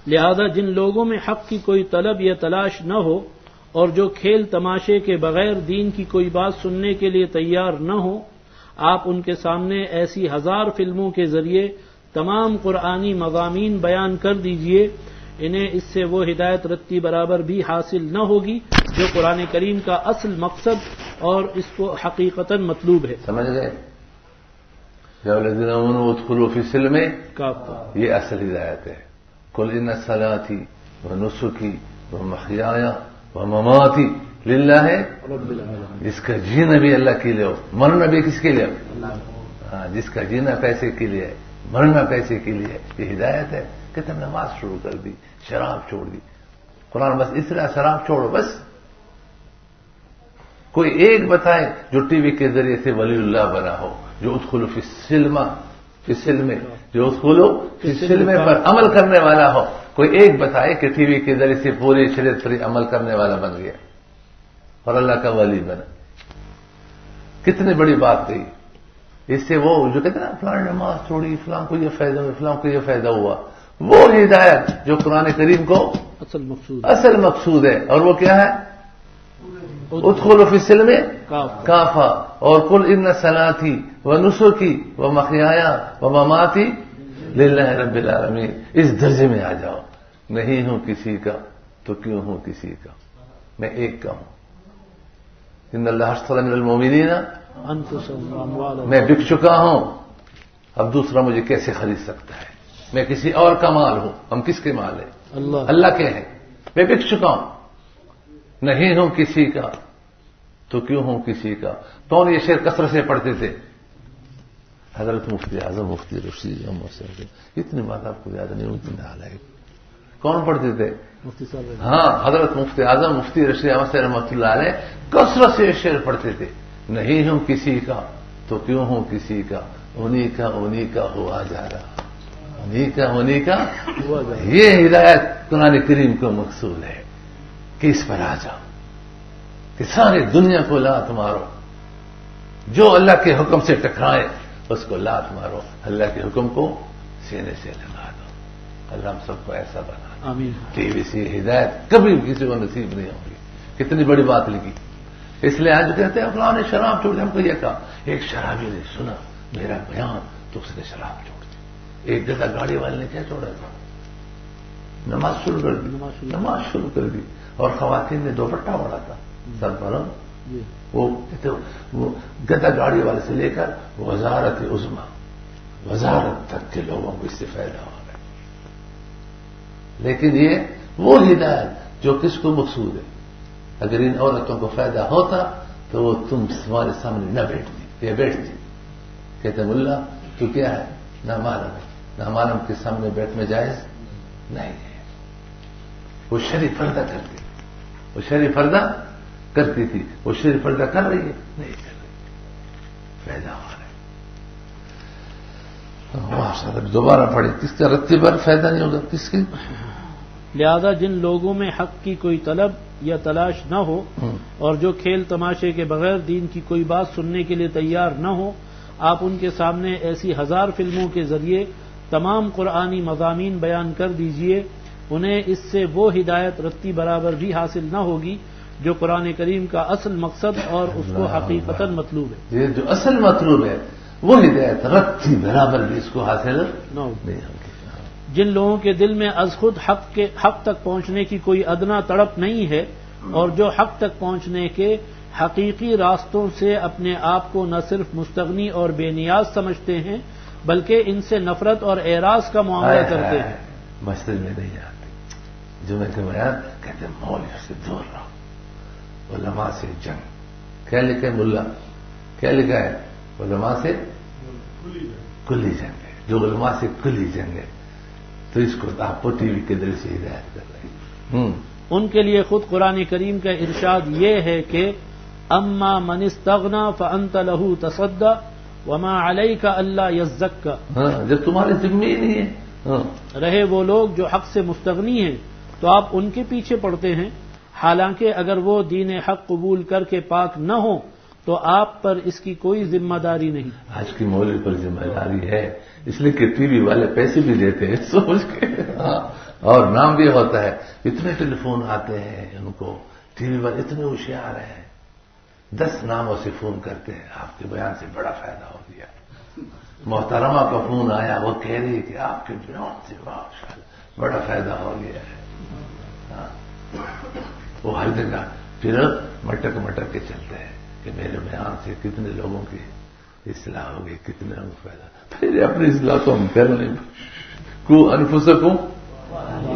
لہذا جن لوگوں میں حق کی کوئی طلب یا تلاش نہ ہو اور جو کھیل تماشے کے بغیر دین کی کوئی بات سننے کے لیے تیار نہ ہو، آپ ان کے سامنے ایسی 1000 فلموں کے ذریعے تمام قرآنی مضامین بیان کر دیجئے، انہیں اس سے وہ ہدایت رتی برابر بھی حاصل نہ ہوگی جو قرآن کریم کا اصل مقصد اور اس کو حقیقتاً مطلوب ہے. سمجھ گئے؟ یا الذین آمنوا ادخلوا فی السلم، یہ اصل ہدایت ہے. قل ان صلاتی ونسکی ومحیای ومماتی للہ رب العالمین. جس کا جینا بھی اللہ کے لیے ہو، مرنا بھی کس کے لیے ہو؟ ہاں، جس کا جینا پیسے کے لیے ہے، مرنا پیسے کے لیے ہے. یہ ہدایت ہے کہ تم نماز شروع کر دی، شراب چھوڑ دی. قرآن بس اس طرح شراب چھوڑو. بس کوئی ایک بتائے جو ٹی وی کے ذریعے سے ولی اللہ بنا ہو، جو ادخلوا فی السلم، جو ادخلوا فی السلم پر عمل کرنے والا ہو. کوئی ایک بتائے کہ ٹی وی کے ذریعے سے پوری شریعت پر عمل کرنے والا بن گیا اور اللہ کا ولی بنا. کتنی بڑی بات کہی. اس سے وہ جو کہتے ہیں نا فلاں نماز چھوڑی، فلاں کو یہ فائدہ ہوا، فلاں کو یہ فائدہ ہوا، وہ ہدایت جو قرآن کریم کو اصل مقصود ہے. اور وہ کیا ہے؟ ادخلوا فی السلم کافہ. اور قل ان صلاتی ونسکی ومحیای ومماتی للہ رب العالمین. اس درجے میں آ جاؤ. نہیں ہوں کسی کا تو کیوں ہوں کسی کا، میں ایک کا ہوں. ان اللہ اشتری من المؤمنین، میں بک چکا ہوں، اب دوسرا مجھے کیسے خرید سکتا ہے؟ میں کسی اور کا مال ہوں. ہم کس کے مال ہیں؟ اللہ کے ہیں. میں بک چکا ہوں، نہیں ہوں کسی کا تو کیوں ہوں کسی کا. کون یہ شعر کثرت سے پڑھتے تھے؟ حضرت مفتی اعظم مفتی رشید احمد صاحب. اتنی بات آپ کو یاد نہیں ہوتی حال ہے. کون پڑھتے تھے؟ مفتی صاحب. ہاں، حضرت مفتی اعظم مفتی رشید احمد صاحب رحمۃ اللہ علیہ کثرت سے شعر پڑھتے تھے. نہیں ہوں کسی کا تو کیوں ہوں کسی کا، انہی کا ہوا جا رہا، انہی کا. یہ ہدایت قرآن کریم کو مقصود ہے کہ اس پر آ جاؤ، کہ ساری دنیا کو لات مارو. جو اللہ کے حکم سے ٹکرائے اس کو لات مارو، اللہ کے حکم کو سینے سے لگا دو. اللہ ہم سب کو ایسا بنا. آمین. ٹی وی سے ہدایت کبھی کسی کو نصیب نہیں ہوگی. کتنی بڑی بات لکھی. اس لیے آج کہتے ہیں فلاں نے شراب چھوڑ دی. ہم کو یہ کہا ایک شرابی نے سنا میرا بیان تو اس نے شراب چھوڑ دی. ایک گدا گاڑی والے نے کیا چھوڑا تھا؟ نماز شروع کر دی. اور خواتین نے دوپٹہ اوڑا تھا سر پر. وہ گدا گاڑی والے سے لے کر وزارت عظما، وزارت تک کے لوگوں کو اس سے فائدہ ہو گیا. لیکن یہ وہ ہدایت جو کس کو مقصود ہے. اگر ان عورتوں کو فائدہ ہوتا تو وہ تمہارے سامنے نہ بیٹھتی. یہ بیٹھتی کہتے ملا تو کیا ہے؟ نامعلوم ہے. نامعلوم کے سامنے بیٹھنا جائز نہیں ہے. وہ شریف پردہ کرتی، وہ شریف پردہ کرتی تھی. وہ شریف پردہ کر رہی ہے؟ نہیں کر رہی. فائدہ ہو رہا ہے. دوبارہ پڑھی. کس کا رتی پر فائدہ نہیں ہوگا؟ کس کی؟ لہذا جن لوگوں میں حق کی کوئی طلب یا تلاش نہ ہو اور جو کھیل تماشے کے بغیر دین کی کوئی بات سننے کے لیے تیار نہ ہو، آپ ان کے سامنے ایسی 1000 فلموں کے ذریعے تمام قرآنی مضامین بیان کر دیجئے، انہیں اس سے وہ ہدایت رتی برابر بھی حاصل نہ ہوگی جو قرآن کریم کا اصل مقصد اور اس کو حقیقتاً مطلوب ہے. یہ جو اصل مطلوب ہے وہ ہدایت رتی برابر بھی اس کو حاصل نہیں ہوگی. جن لوگوں کے دل میں از خود حق تک پہنچنے کی کوئی ادنا تڑپ نہیں ہے اور جو حق تک پہنچنے کے حقیقی راستوں سے اپنے آپ کو نہ صرف مستغنی اور بے نیاز سمجھتے ہیں بلکہ ان سے نفرت اور اعراض کا معاملہ کرتے ہیں. مسجد میں نہیں آتے. جمعے کے بیان کہتے ہیں مولوی سے دور رہو، علماء سے جنگ. کیا لکھا ہے ملا؟ کیا لکھا ہے؟ علماء سے کلی جنگ ہے. جو علماء سے کلی جنگ ہے تو اس کو آپ کو ٹی وی کے دل سے ہدایت کر رہے ہیں. ان کے لیے خود قرآن کریم کا ارشاد یہ ہے کہ اما من استغنا فانت له تصدى وما عليك الا يزكى. جب تمہارے ذمہ ہی نہیں ہے رہے وہ لوگ جو حق سے مستغنی ہیں تو آپ ان کے پیچھے پڑتے ہیں، حالانکہ اگر وہ دین حق قبول کر کے پاک نہ ہوں تو آپ پر اس کی کوئی ذمہ داری نہیں۔ آج کی مولوی پر ذمہ داری ہے، اس لیے کہ ٹی وی والے پیسے بھی دیتے ہیں سوچ کے، اور نام بھی ہوتا ہے، اتنے ٹیلی فون آتے ہیں ان کو، ٹی وی والے اتنے ہوشیار ہیں، 10 ناموں سے فون کرتے ہیں، آپ کے بیان سے بڑا فائدہ ہو گیا۔ محترمہ کا فون آیا، وہ کہہ رہی کہ آپ کے بیان سے ماشاءاللہ بڑا فائدہ ہو گیا ہے۔ وہ ہر جگہ پھر مٹک کے چلتے ہیں کہ میرے بیان سے کتنے لوگوں کی اصلاح ہوگی، کتنے لوگوں کو فائدہ۔ پھر اپنی اصلاح تو ہم کر لیں، کو انفسکم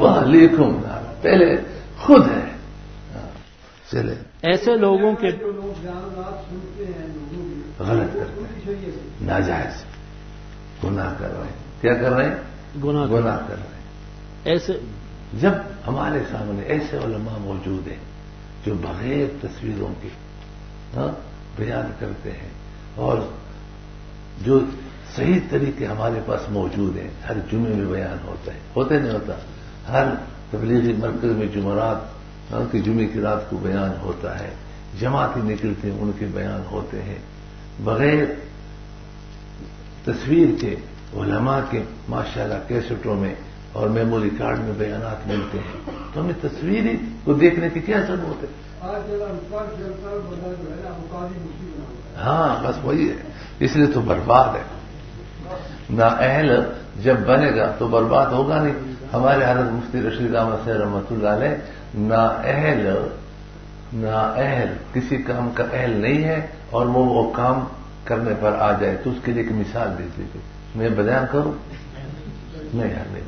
واہلیکم نارا، پہلے خود ہے۔ چلے ایسے لوگوں کے جو لوگ بیانات سنتے ہیں لوگوں کی غلط کرتے ہیں، ناجائز گناہ کر رہے ہیں، کیا کر رہے ہیں؟ گناہ کر رہے ہیں۔ ایسے جب ہمارے سامنے ایسے علماء موجود ہیں جو بغیر تصویروں کے بیان کرتے ہیں، اور جو صحیح طریقے ہمارے پاس موجود ہیں، ہر جمعے میں بیان ہوتا نہیں ہوتا، ہر تبلیغی مرکز میں جمعرات کہ جمعے کی رات کو بیان ہوتا ہے، جماعتیں نکلتی ہیں ان کے بیان ہوتے ہیں، بغیر تصویر کے علماء کے ماشاءاللہ کیسٹوں میں اور میموری کارڈ میں بیانات ملتے ہیں، تو ہمیں تصویری کو دیکھنے کی کیا ضرورت ہے؟ آج چلتا بندہ جو ہے نا مقامی مفتی بنا ہوا ہے۔ ہاں بس وہی ہے، اس لیے تو برباد ہے۔ نااہل جب بنے گا تو برباد ہوگا نہیں۔ ہمارے حضرت مفتی رشید احمد صاحب رحمۃ اللہ علیہ نااہل کسی کام کا اہل نہیں ہے، اور وہ کام کرنے پر آ جائے تو اس کے لیے ایک مثال دے دیجیے۔ میں بیان کروں؟ نہیں یار، نہیں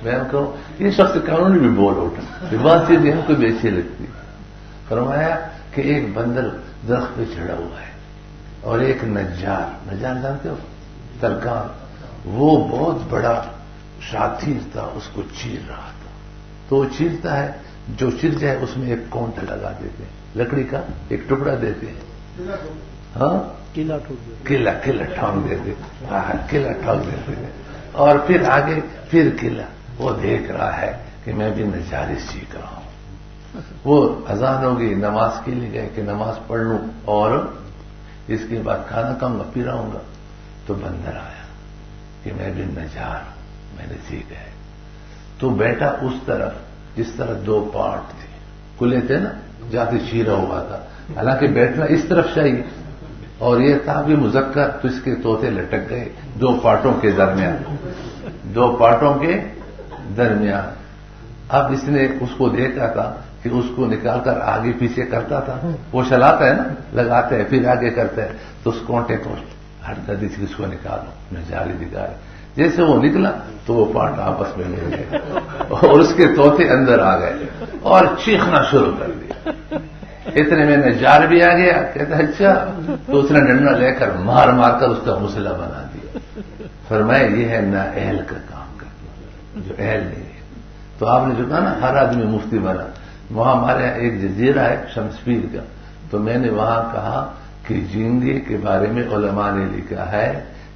بیان کروں۔ یہ شخص قانونی بھی بول اٹھا، یہ بات چیز ہم کو بھی اچھی لگتی۔ فرمایا کہ ایک بندر درخت پہ چڑھا ہوا ہے اور ایک نجار جانتے ہو؟ ترکان، وہ بہت بڑا شاتیر تھا، اس کو چیر رہا تھا، تو وہ چیرتا ہے، جو چر جائے اس میں ایک کونٹ لگا دیتے ہیں، لکڑی کا ایک ٹکڑا دیتے ہیں، ہاں قلعہ ٹوٹ گیا، قلعہ ٹھونک دیتے، قلعہ ٹھونک دیتے ہیں، اور پھر آگے پھر قلعہ۔ وہ دیکھ رہا ہے کہ میں بھی نجاری سیکھ رہا ہوں۔ وہ اذان ہوگی، نماز کے لیے گئے کہ نماز پڑھ لوں اور اس کے بعد کھانا کھاؤں گا، پھر آؤں گا، تو بندر آیا کہ میں بھی نجار ہوں، میں نے سیکھا ہے، تو بیٹا اس طرف جس طرح 2 پارٹ تھے، کھلے تھے نا، جاتے چیرا ہوا تھا، حالانکہ بیٹھنا اس طرف چاہیے، اور یہ تھا بھی مذکر، تو اس کے طوطے لٹک گئے 2 پارٹوں کے درمیان، 2 پارٹوں کے درمیان۔ اب اس نے اس کو دیکھا تھا کہ اس کو نکال کر آگے پیچھے کرتا تھا، وہ چلاتا ہے نا، لگاتا ہے پھر آگے کرتا ہے، تو اس کونٹے کو ہٹ کر دی تھی، اس کو نکالو، نجاری دکھا رہے، جیسے وہ نکلا تو وہ پارٹ آپس میں مل گئے اور اس کے طوطے اندر آ گئے اور چیخنا شروع کر دیا۔ اتنے میں نجار بھی آ گیا، کہتا اچھا، تو اس نے ڈنڈا لے کر مار کر اس کا مسئلہ بنا دیا۔ فرمایا یہ ہے نااہل کا کام کرنا، جو اہل نہیں ہے۔ تو آپ نے جو کہا نا ہر آدمی مفتی بنا، وہاں ہمارے ایک جزیرہ ہے شمس پیر کا، تو میں نے وہاں کہا کہ جھینگے کے بارے میں علماء نے لکھا ہے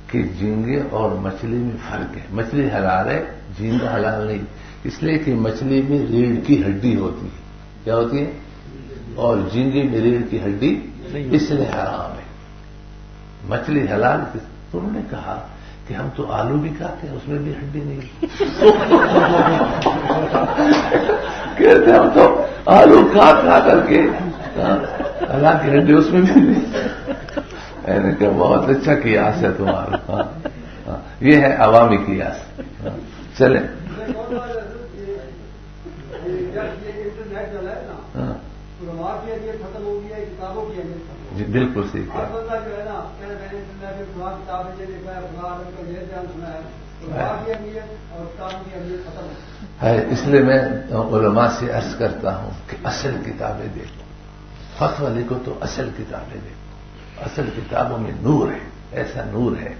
کہ جھینگے اور مچھلی میں فرق ہے، مچھلی حلال ہے، جھینگا حلال نہیں، اس لیے کہ مچھلی میں ریڑھ کی ہڈی ہوتی ہے، کیا ہوتی ہے، اور جھینگے میں ریڑھ کی ہڈی اس لیے حرام ہے، مچھلی حلال۔ تو انہوں نے کہا کہ ہم تو آلو بھی کھاتے ہیں، اس میں بھی ہڈی نہیں، کہتے ہم تو آلو کھا کر کے اللہ کی ہڈی اس میں بھی نہیں۔ میں نے کہا بہت اچھا قیاس ہے تمہارا، یہ ہے عوامی قیاس۔ چلیں انٹرنیٹ چلا ہے نا، علماء کی اہمیت ختم ہو گئی ہے، کتابوں کی اہمیت ختم ہو گئی ہے۔ جی بالکل صحیح ہر بندہ جو ہے نا، میں نے انٹرنیٹ میں فلاں کتابیں یہ لکھا ہے، فلاں آدمی کا یہ بیان سنا ہے، علماء کی اہمیت اور کتابوں کی اہمیت ختم ہو گئی ہے۔ اس لیے میں علماء سے عرض کرتا ہوں کہ اصل کتابیں دیکھو، فتویٰ لکھو تو اصل کتابیں دیکھو، اصل کتابوں میں نور ہے، ایسا نور ہے۔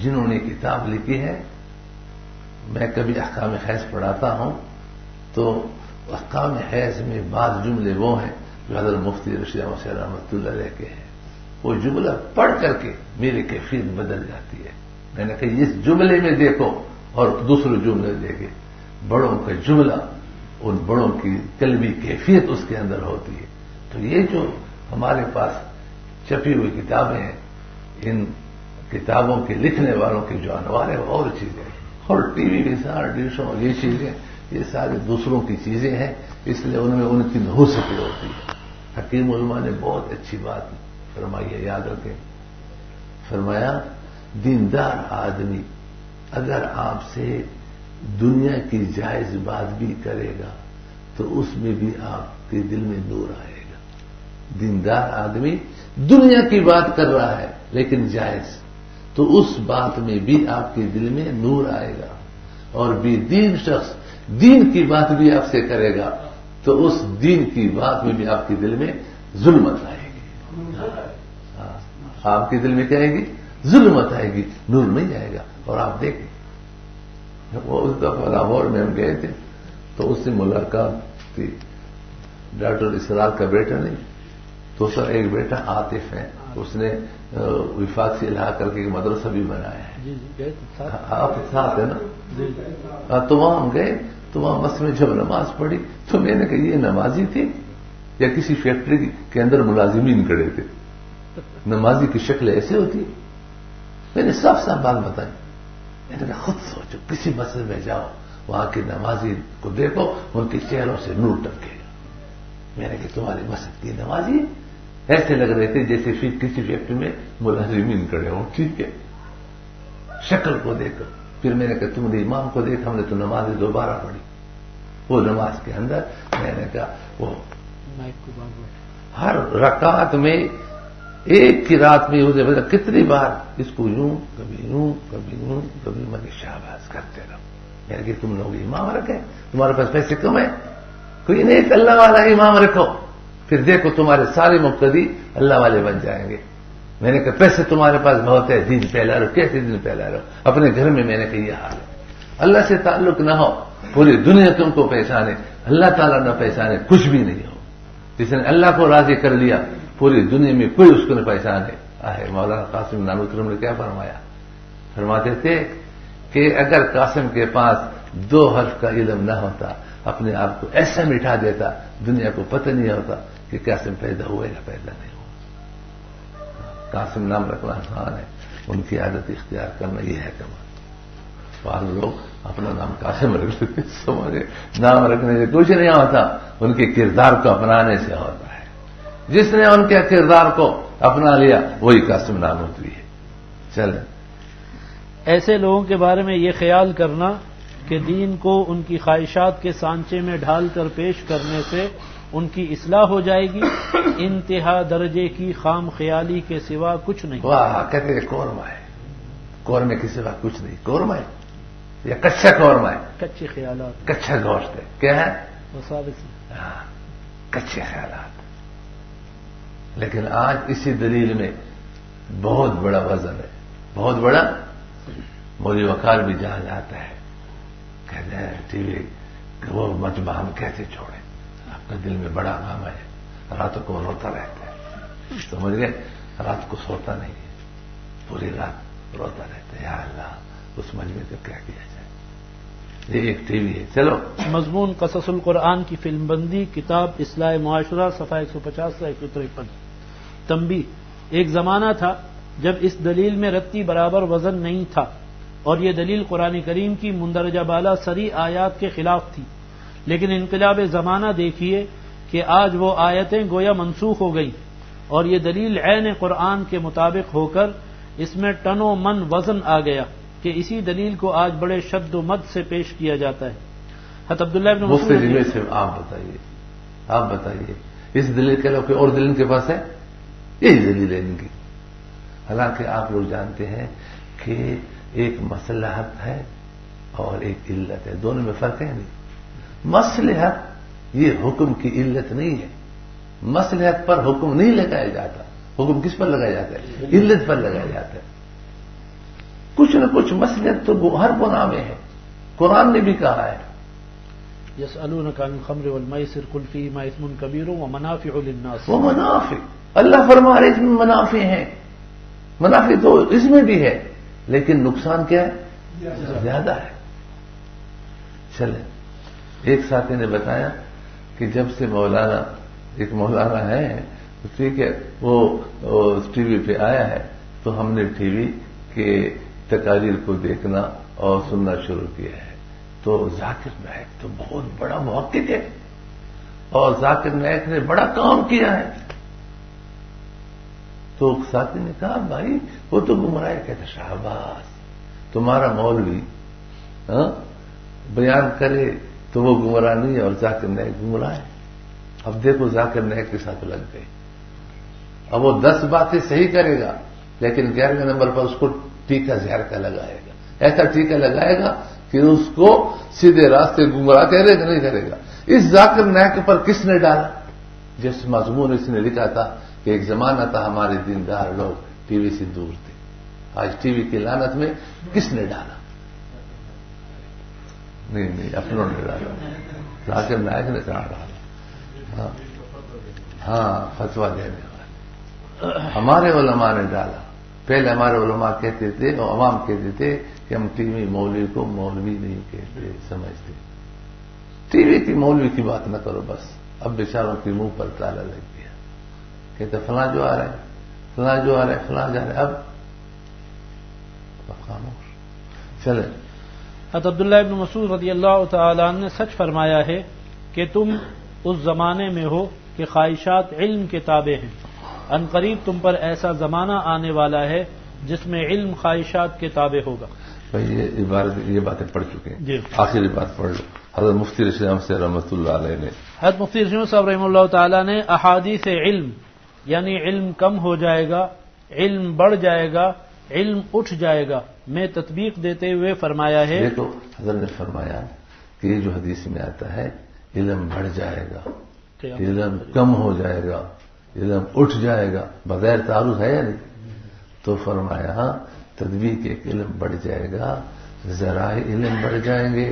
جنہوں نے کتاب لکھی ہے، میں کبھی احکام حیض پڑھاتا ہوں تو احکام حیض میں بعض جملے وہ ہیں جو حضرت مفتی رشید احمد صاحب رحمۃ اللہ علیہ کے ہیں، وہ جملہ پڑھ کر کے میری کیفیت بدل جاتی ہے۔ میں نے کہا اس جملے میں دیکھو اور دوسرے جملے دیکھے بڑوں کا جملہ ان بڑوں کی قلبی کیفیت اس کے اندر ہوتی ہے. تو یہ جو ہمارے پاس چھپی ہوئی کتابیں ہیں ان کتابوں کے لکھنے والوں کے جو انوار ہے اور چیزیں اور ٹی وی کے ساتھ ڈشوں یہ چیزیں یہ سارے دوسروں کی چیزیں ہیں اس لیے ان میں ان کی نحوست ہوتی ہے. حکیم علماء نے بہت اچھی بات فرمائی ہے یاد رکھیں. فرمایا دیندار آدمی اگر آپ سے دنیا کی جائز بات بھی کرے گا تو اس میں بھی آپ کے دل میں نور آئے گا. دیندار آدمی دنیا کی بات کر رہا ہے لیکن جائز تو اس بات میں بھی آپ کے دل میں نور آئے گا. اور بے دین شخص دین کی بات بھی آپ سے کرے گا تو اس دین کی بات میں بھی آپ کے دل میں ظلمت آئے گی. آپ کے دل میں کیا آئے گی؟ ظلمت آئے گی, نور نہیں آئے گا. اور آپ دیکھیں وہ اس دفعہ لاہور میں ہم گئے تھے تو اس سے ملاقات تھی. ڈاکٹر اسرار کا بیٹا نہیں تو سر ایک بیٹا عاطف ہے اس نے وفاق سے الحاق کر کے ایک مدرسہ بھی بنایا ہے. آپ ساتھ ہے نا؟ تو وہاں ہم گئے تو وہاں مسجد میں جب نماز پڑھی تو میں نے کہا یہ نمازی تھی یا کسی فیکٹری کے اندر ملازمین کھڑے تھے؟ نمازی کی شکل ایسے ہوتی ہے. میں نے صاف صاف بات بتائی. میں نے کہا خود سوچو کسی مسجد میں جاؤ وہاں کے نمازی کو دیکھو ان کے چہروں سے نور ٹپکے گا. میں نے کہا تمہاری مسجد کی نمازی ایسے لگ رہے تھے جیسے کسی فیکٹری میں ملازمین کھڑے ہوں. ٹھیک ہے شکل کو دیکھو. پھر میں نے کہا تم نے امام کو دیکھا. ہم نے تو نماز دوبارہ پڑھی. وہ نماز کے اندر میں نے کہا وہ ہر رکعت میں ایک کی رات میں اسے کتنی بار اس کو یوں کبھی یوں کبھی یوں کبھی میں شاباش کرتے رہو. میں نے کہا تم لوگ امام رکھے تمہارے پاس پیسے کم ہے کوئی نہیں اللہ والا امام رکھو پھر دیکھو تمہارے سارے مقتدی اللہ والے بن جائیں گے. میں نے کہا پیسے تمہارے پاس بہت ہے دین پھیلا رہو. کیسے دین پھیلا رہو؟ اپنے گھر میں نے کہا یہ حال ہے. اللہ سے تعلق نہ ہو پوری دنیا تم کو پہچانے اللہ تعالیٰ نہ پہچانے کچھ بھی نہیں ہو. جس نے اللہ کو راضی کر لیا پوری دنیا میں کوئی اس کو نہ پہچانے. مولانا قاسم نانوترم نے کیا فرمایا؟ فرماتے تھے کہ اگر قاسم کے پاس 2 حرف کا علم نہ ہوتا اپنے آپ کو ایسا مٹھا دیتا دنیا کو پتہ نہیں ہوتا کہ قاسم پیدا ہوئے یا پیدا نہیں ہوا. قاسم نام رکھنا آسان ہے ان کی عادت اختیار کرنا یہ ہے کمال. بعض لوگ اپنا نام قاسم رکھ لیتے سمجھے نام رکھنے سے کچھ نہیں ہوتا ان کے کردار کو اپنانے سے ہوتا ہے. جس نے ان کے کردار کو اپنا لیا وہی قاسم نام ہوتی ہے. چلیں ایسے لوگوں کے بارے میں یہ خیال کرنا کہ دین کو ان کی خواہشات کے سانچے میں ڈھال کر پیش کرنے سے ان کی اصلاح ہو جائے گی انتہا درجے کی خام خیالی کے سوا کچھ نہیں. واہ کہتے ہیں قورمہ ہے. قورمے کے سوا کچھ نہیں. قورمہ ہے یا کچا قورمہ ہے؟ کچے خیالات کچا گوشت ہے. کیا ہے؟ کچے خیالات. لیکن آج اسی دلیل میں بہت بڑا وزن ہے بہت بڑا. مولوی وقار بھی جہاں جاتا ہے کہتے ہیں ٹی وی وہ مجمع ہم کیسے چھوڑیں آپ کا دل میں بڑا غم ہے راتوں کو روتا رہتا ہے. سمجھ گئے رات کو سوتا نہیں ہے پوری رات روتا رہتا ہے یا اللہ اس مجمع کو کیا کیا جائے. یہ ایک ٹی وی ہے. چلو مضمون قصص القرآن کی فلم بندی کتاب اصلاح معاشرہ صفحہ 150 سے 153. تنبیہ ایک زمانہ تھا جب اس دلیل میں رتی برابر وزن نہیں تھا اور یہ دلیل قرآن کریم کی مندرجہ بالا سری آیات کے خلاف تھی. لیکن انقلاب زمانہ دیکھیے کہ آج وہ آیتیں گویا منسوخ ہو گئی اور یہ دلیل عین قرآن کے مطابق ہو کر اس میں ٹن و من وزن آ گیا کہ اسی دلیل کو آج بڑے شد و مد سے پیش کیا جاتا ہے. حضرت عبداللہ ابن مسعود سے آپ بتائیے اس دلیل کے علاوہ کوئی اور دلیل کے پاس ہے؟ یہی دلیل ہے ان کی. حالانکہ آپ لوگ جانتے ہیں کہ ایک مصلحت ہے اور ایک علت ہے دونوں میں فرق ہے نہیں. مصلحت یہ حکم کی علت نہیں ہے. مصلحت پر حکم نہیں لگایا جاتا. حکم کس پر لگایا جاتا ہے؟ علت پر لگایا جاتا ہے. کچھ نہ کچھ مصلحت تو ہر گناہ میں ہے. قرآن نے بھی کہا ہے یسألونک عن الخمر والمیسر قل فیہما اثم کبیر ومنافع للناس. وہ منافع اللہ فرما رہے اس میں منافع ہیں. منافع تو اس میں بھی ہے لیکن نقصان کیا ہے؟ زیادہ ہے. چلیں، ایک ساتھی نے بتایا کہ جب سے مولانا، ایک مولانا ہے ٹھیک ہے، وہ ٹی وی پہ آیا ہے تو ہم نے ٹی وی کے تقاریر کو دیکھنا اور سننا شروع کیا ہے، تو ذاکر نائک تو بہت بڑا محقق ہے اور ذاکر نائک نے بڑا کام کیا ہے. تو ساتھی نے کہا بھائی وہ تو گمراہ ہے. کہتے شاباش، تمہارا مولوی بیان کرے تو وہ گمراہ نہیں ہے اور ذاکر نائک گمراہ ہے. اب دیکھو ذاکر نائک کے ساتھ لگ گئے. اب وہ 10 باتیں صحیح کرے گا لیکن 11ویں نمبر پر اس کو ٹیکا زہر کا لگائے گا، ایسا ٹیکا لگائے گا کہ اس کو سیدھے راستے گمراہ کرے گا نہیں کرے گا. اس ذاکر نائک پر کس نے ڈالا؟ جس مضمون اس نے لکھا تھا کہ ایک زمانہ تھا ہمارے دیندار لوگ ٹی وی سے دور تھے، آج ٹی وی کی لعنت میں کس نے ڈالا؟ نہیں اپنوں نے ڈالا، ذاکر نائک نے کہا ڈالا. ہاں فتویٰ دینے والے ہمارے علماء نے ڈالا. پہلے ہمارے علماء کہتے تھے اور عوام کہتے تھے کہ ہم ٹی وی مولوی کو مولوی نہیں کہتے سمجھتے. ٹی وی کی مولوی کی بات نہ کرو بس. اب بیچاروں کے منہ پر تالا لگ گیا، کہتے فلاں جو آ رہا ہے، فلاں جو آ رہا ہے، فلاں جا رہا ہے. اب خاموش چلے. حضرت عبداللہ ابن مسعود رضی اللہ تعالی عنہ نے سچ فرمایا ہے کہ تم اس زمانے میں ہو کہ خواہشات علم کے تابع ہیں. ان قریب تم پر ایسا زمانہ آنے والا ہے جس میں علم خواہشات کے تابع ہوگا. بھائی یہ باتیں پڑھ چکے ہیں جی. آخری بات پڑھ لو. حضرت مفتی رشید احمد سے رحمۃ اللہ علیہ نے، حضرت مفتی رشید صاحب رحمہ اللہ تعالی نے احادیث علم یعنی علم کم ہو جائے گا، علم بڑھ جائے گا، علم اٹھ جائے گا میں تطبیق دیتے ہوئے فرمایا ہے. دیکھو حضرت نے فرمایا کہ یہ جو حدیث میں آتا ہے علم بڑھ جائے گا، علم کم ہو جائے گا، علم اٹھ جائے گا، بغیر تعارض ہے یا نہیں؟ تو فرمایا تدبیر کے علم بڑھ جائے گا، ذرائع علم بڑھ جائیں گے.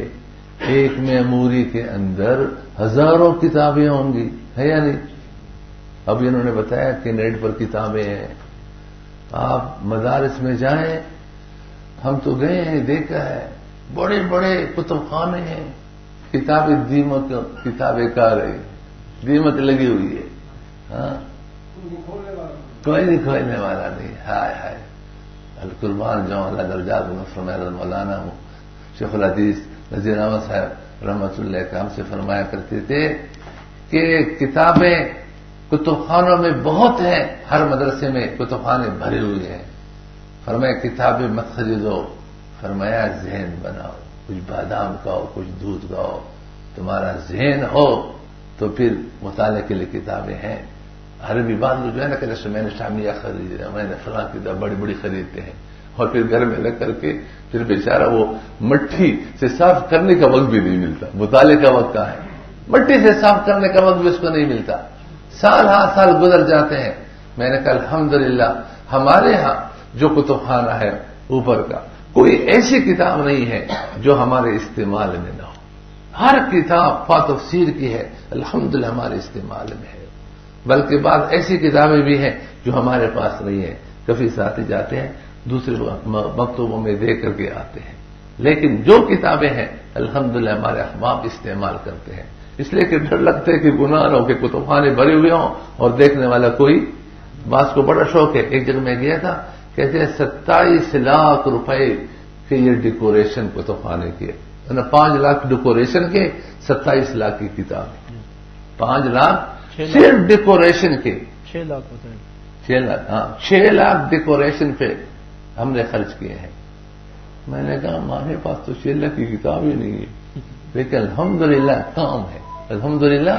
ایک میموری کے اندر ہزاروں کتابیں ہوں گی، ہے یا نہیں؟ اب انہوں نے بتایا کہ نیٹ پر کتابیں ہیں. آپ مدارس میں جائیں، ہم تو گئے ہیں دیکھا ہے بڑے بڑے کتب خانے ہیں، کتابیں دیمک کتابیں کا رہی دیمک لگی ہوئی ہے. ہاں کوئی نہیں کھولنے والا نہیں. ہائے ہائے القربان جو اللہ درجات فرمایا مولانا ہوں شیخ الحدیث نذیر احمد صاحب رحمۃ اللہ کا ہم سے فرمایا کرتے تھے کہ کتابیں کتب خانوں میں بہت ہیں، ہر مدرسے میں کتب خانے بھرے ہوئے ہیں. فرمایا کتابیں مت خریدو، فرمایا ذہن بناؤ، کچھ بادام کھاؤ، کچھ دودھ کھاؤ. تمہارا ذہن ہو تو پھر مطالعے کے لیے کتابیں ہیں. عربی بعض لوگ جو ہے نا کہ میں نے شامیہ خرید لیا، میں نے فلاں کتاب بڑی بڑی خریدتے ہیں اور پھر گھر میں رکھ کر کے پھر بیچارہ وہ مٹی سے صاف کرنے کا وقت بھی نہیں ملتا. مطالعے کا وقت کہاں ہے؟ مٹی سے صاف کرنے کا وقت بھی اس کو نہیں ملتا. سال ہاں سال گزر جاتے ہیں. میں نے کہا الحمدللہ ہمارے ہاں جو کتب خانہ ہے اوپر کا کوئی ایسی کتاب نہیں ہے جو ہمارے استعمال میں نہ ہو. ہر کتاب تفسیر کی ہے الحمدللہ ہمارے استعمال میں ہے. بلکہ بعض ایسی کتابیں بھی ہیں جو ہمارے پاس نہیں ہیں. کبھی ساتھی جاتے ہیں دوسرے مکتوبوں میں دے کر کے آتے ہیں، لیکن جو کتابیں ہیں الحمدللہ ہمارے احباب استعمال کرتے ہیں. اس لیے کہ ڈر لگتا ہے کہ گناہ ہو کہ کتب خانے بھرے ہوئے ہوں اور دیکھنے والا کوئی. بعض کو بڑا شوق ہے. ایک جگہ میں گیا تھا، کہتے ہیں 27 لاکھ روپے کے یہ ڈیکوریشن کتب خانے کے، 5 لاکھ ڈیکوریشن کے، 27 لاکھ کی کتاب. 5 لاکھ صرف ڈیکوریشن کے، 6 لاکھ ہوتے ہیں. 6 لاکھ، ہاں 6 لاکھ ڈیکوریشن پہ ہم نے خرچ کیے ہیں. میں نے کہا ہمارے پاس تو 6 لاکھ کی کتاب ہی نہیں ہے، لیکن الحمدللہ کام ہے، الحمدللہ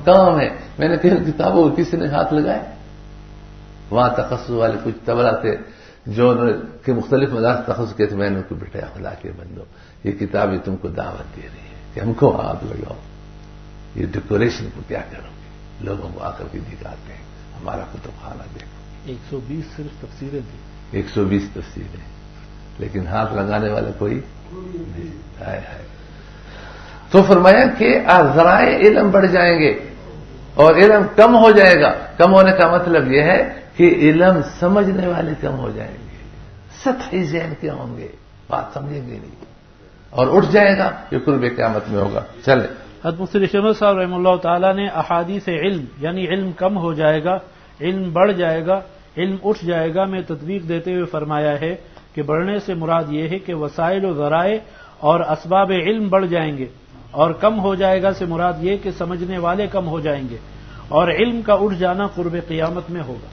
کام ہے. میں نے کہا کتابوں کو کسی نے ہاتھ لگائے؟ وہاں تخصص والے کچھ طبلہ تھے جو کہ مختلف مدارس تخصص کے تھے. میں نے ان کو بٹھایا خدا کے بندو یہ کتابیں تم کو دعوت دے رہی ہے کہ ہم کو ہاتھ لگاؤ، یہ ڈیکوریشن کو کیا کرو گے؟ لوگوں کو آ کر کے دکھاتے ہیں ہمارا کتب خانہ دیکھو. 120 صرف تفسیریں تھیں، 120 تفسیریں، لیکن ہاتھ لگانے والا کوئی نہیں. ہائے ہائے. تو فرمایا کہ ذرائع علم بڑھ جائیں گے اور علم کم ہو جائے گا. کم ہونے کا مطلب یہ ہے کہ علم سمجھنے والے کم ہو جائیں گے، سطحی ذہن کے ہوں گے، بات سمجھیں گے نہیں. اور اٹھ جائے گا یہ قرب قیامت میں ہوگا. چلے حضرت مفتی شمس صاحب رحمہ اللہ تعالیٰ نے احادیث علم یعنی علم کم ہو جائے گا، علم بڑھ جائے گا، علم اٹھ جائے گا میں تطبیق دیتے ہوئے فرمایا ہے کہ بڑھنے سے مراد یہ ہے کہ وسائل و ذرائع اور اسباب علم بڑھ جائیں گے، اور کم ہو جائے گا سے مراد یہ کہ سمجھنے والے کم ہو جائیں گے، اور علم کا اٹھ جانا قرب قیامت میں ہوگا.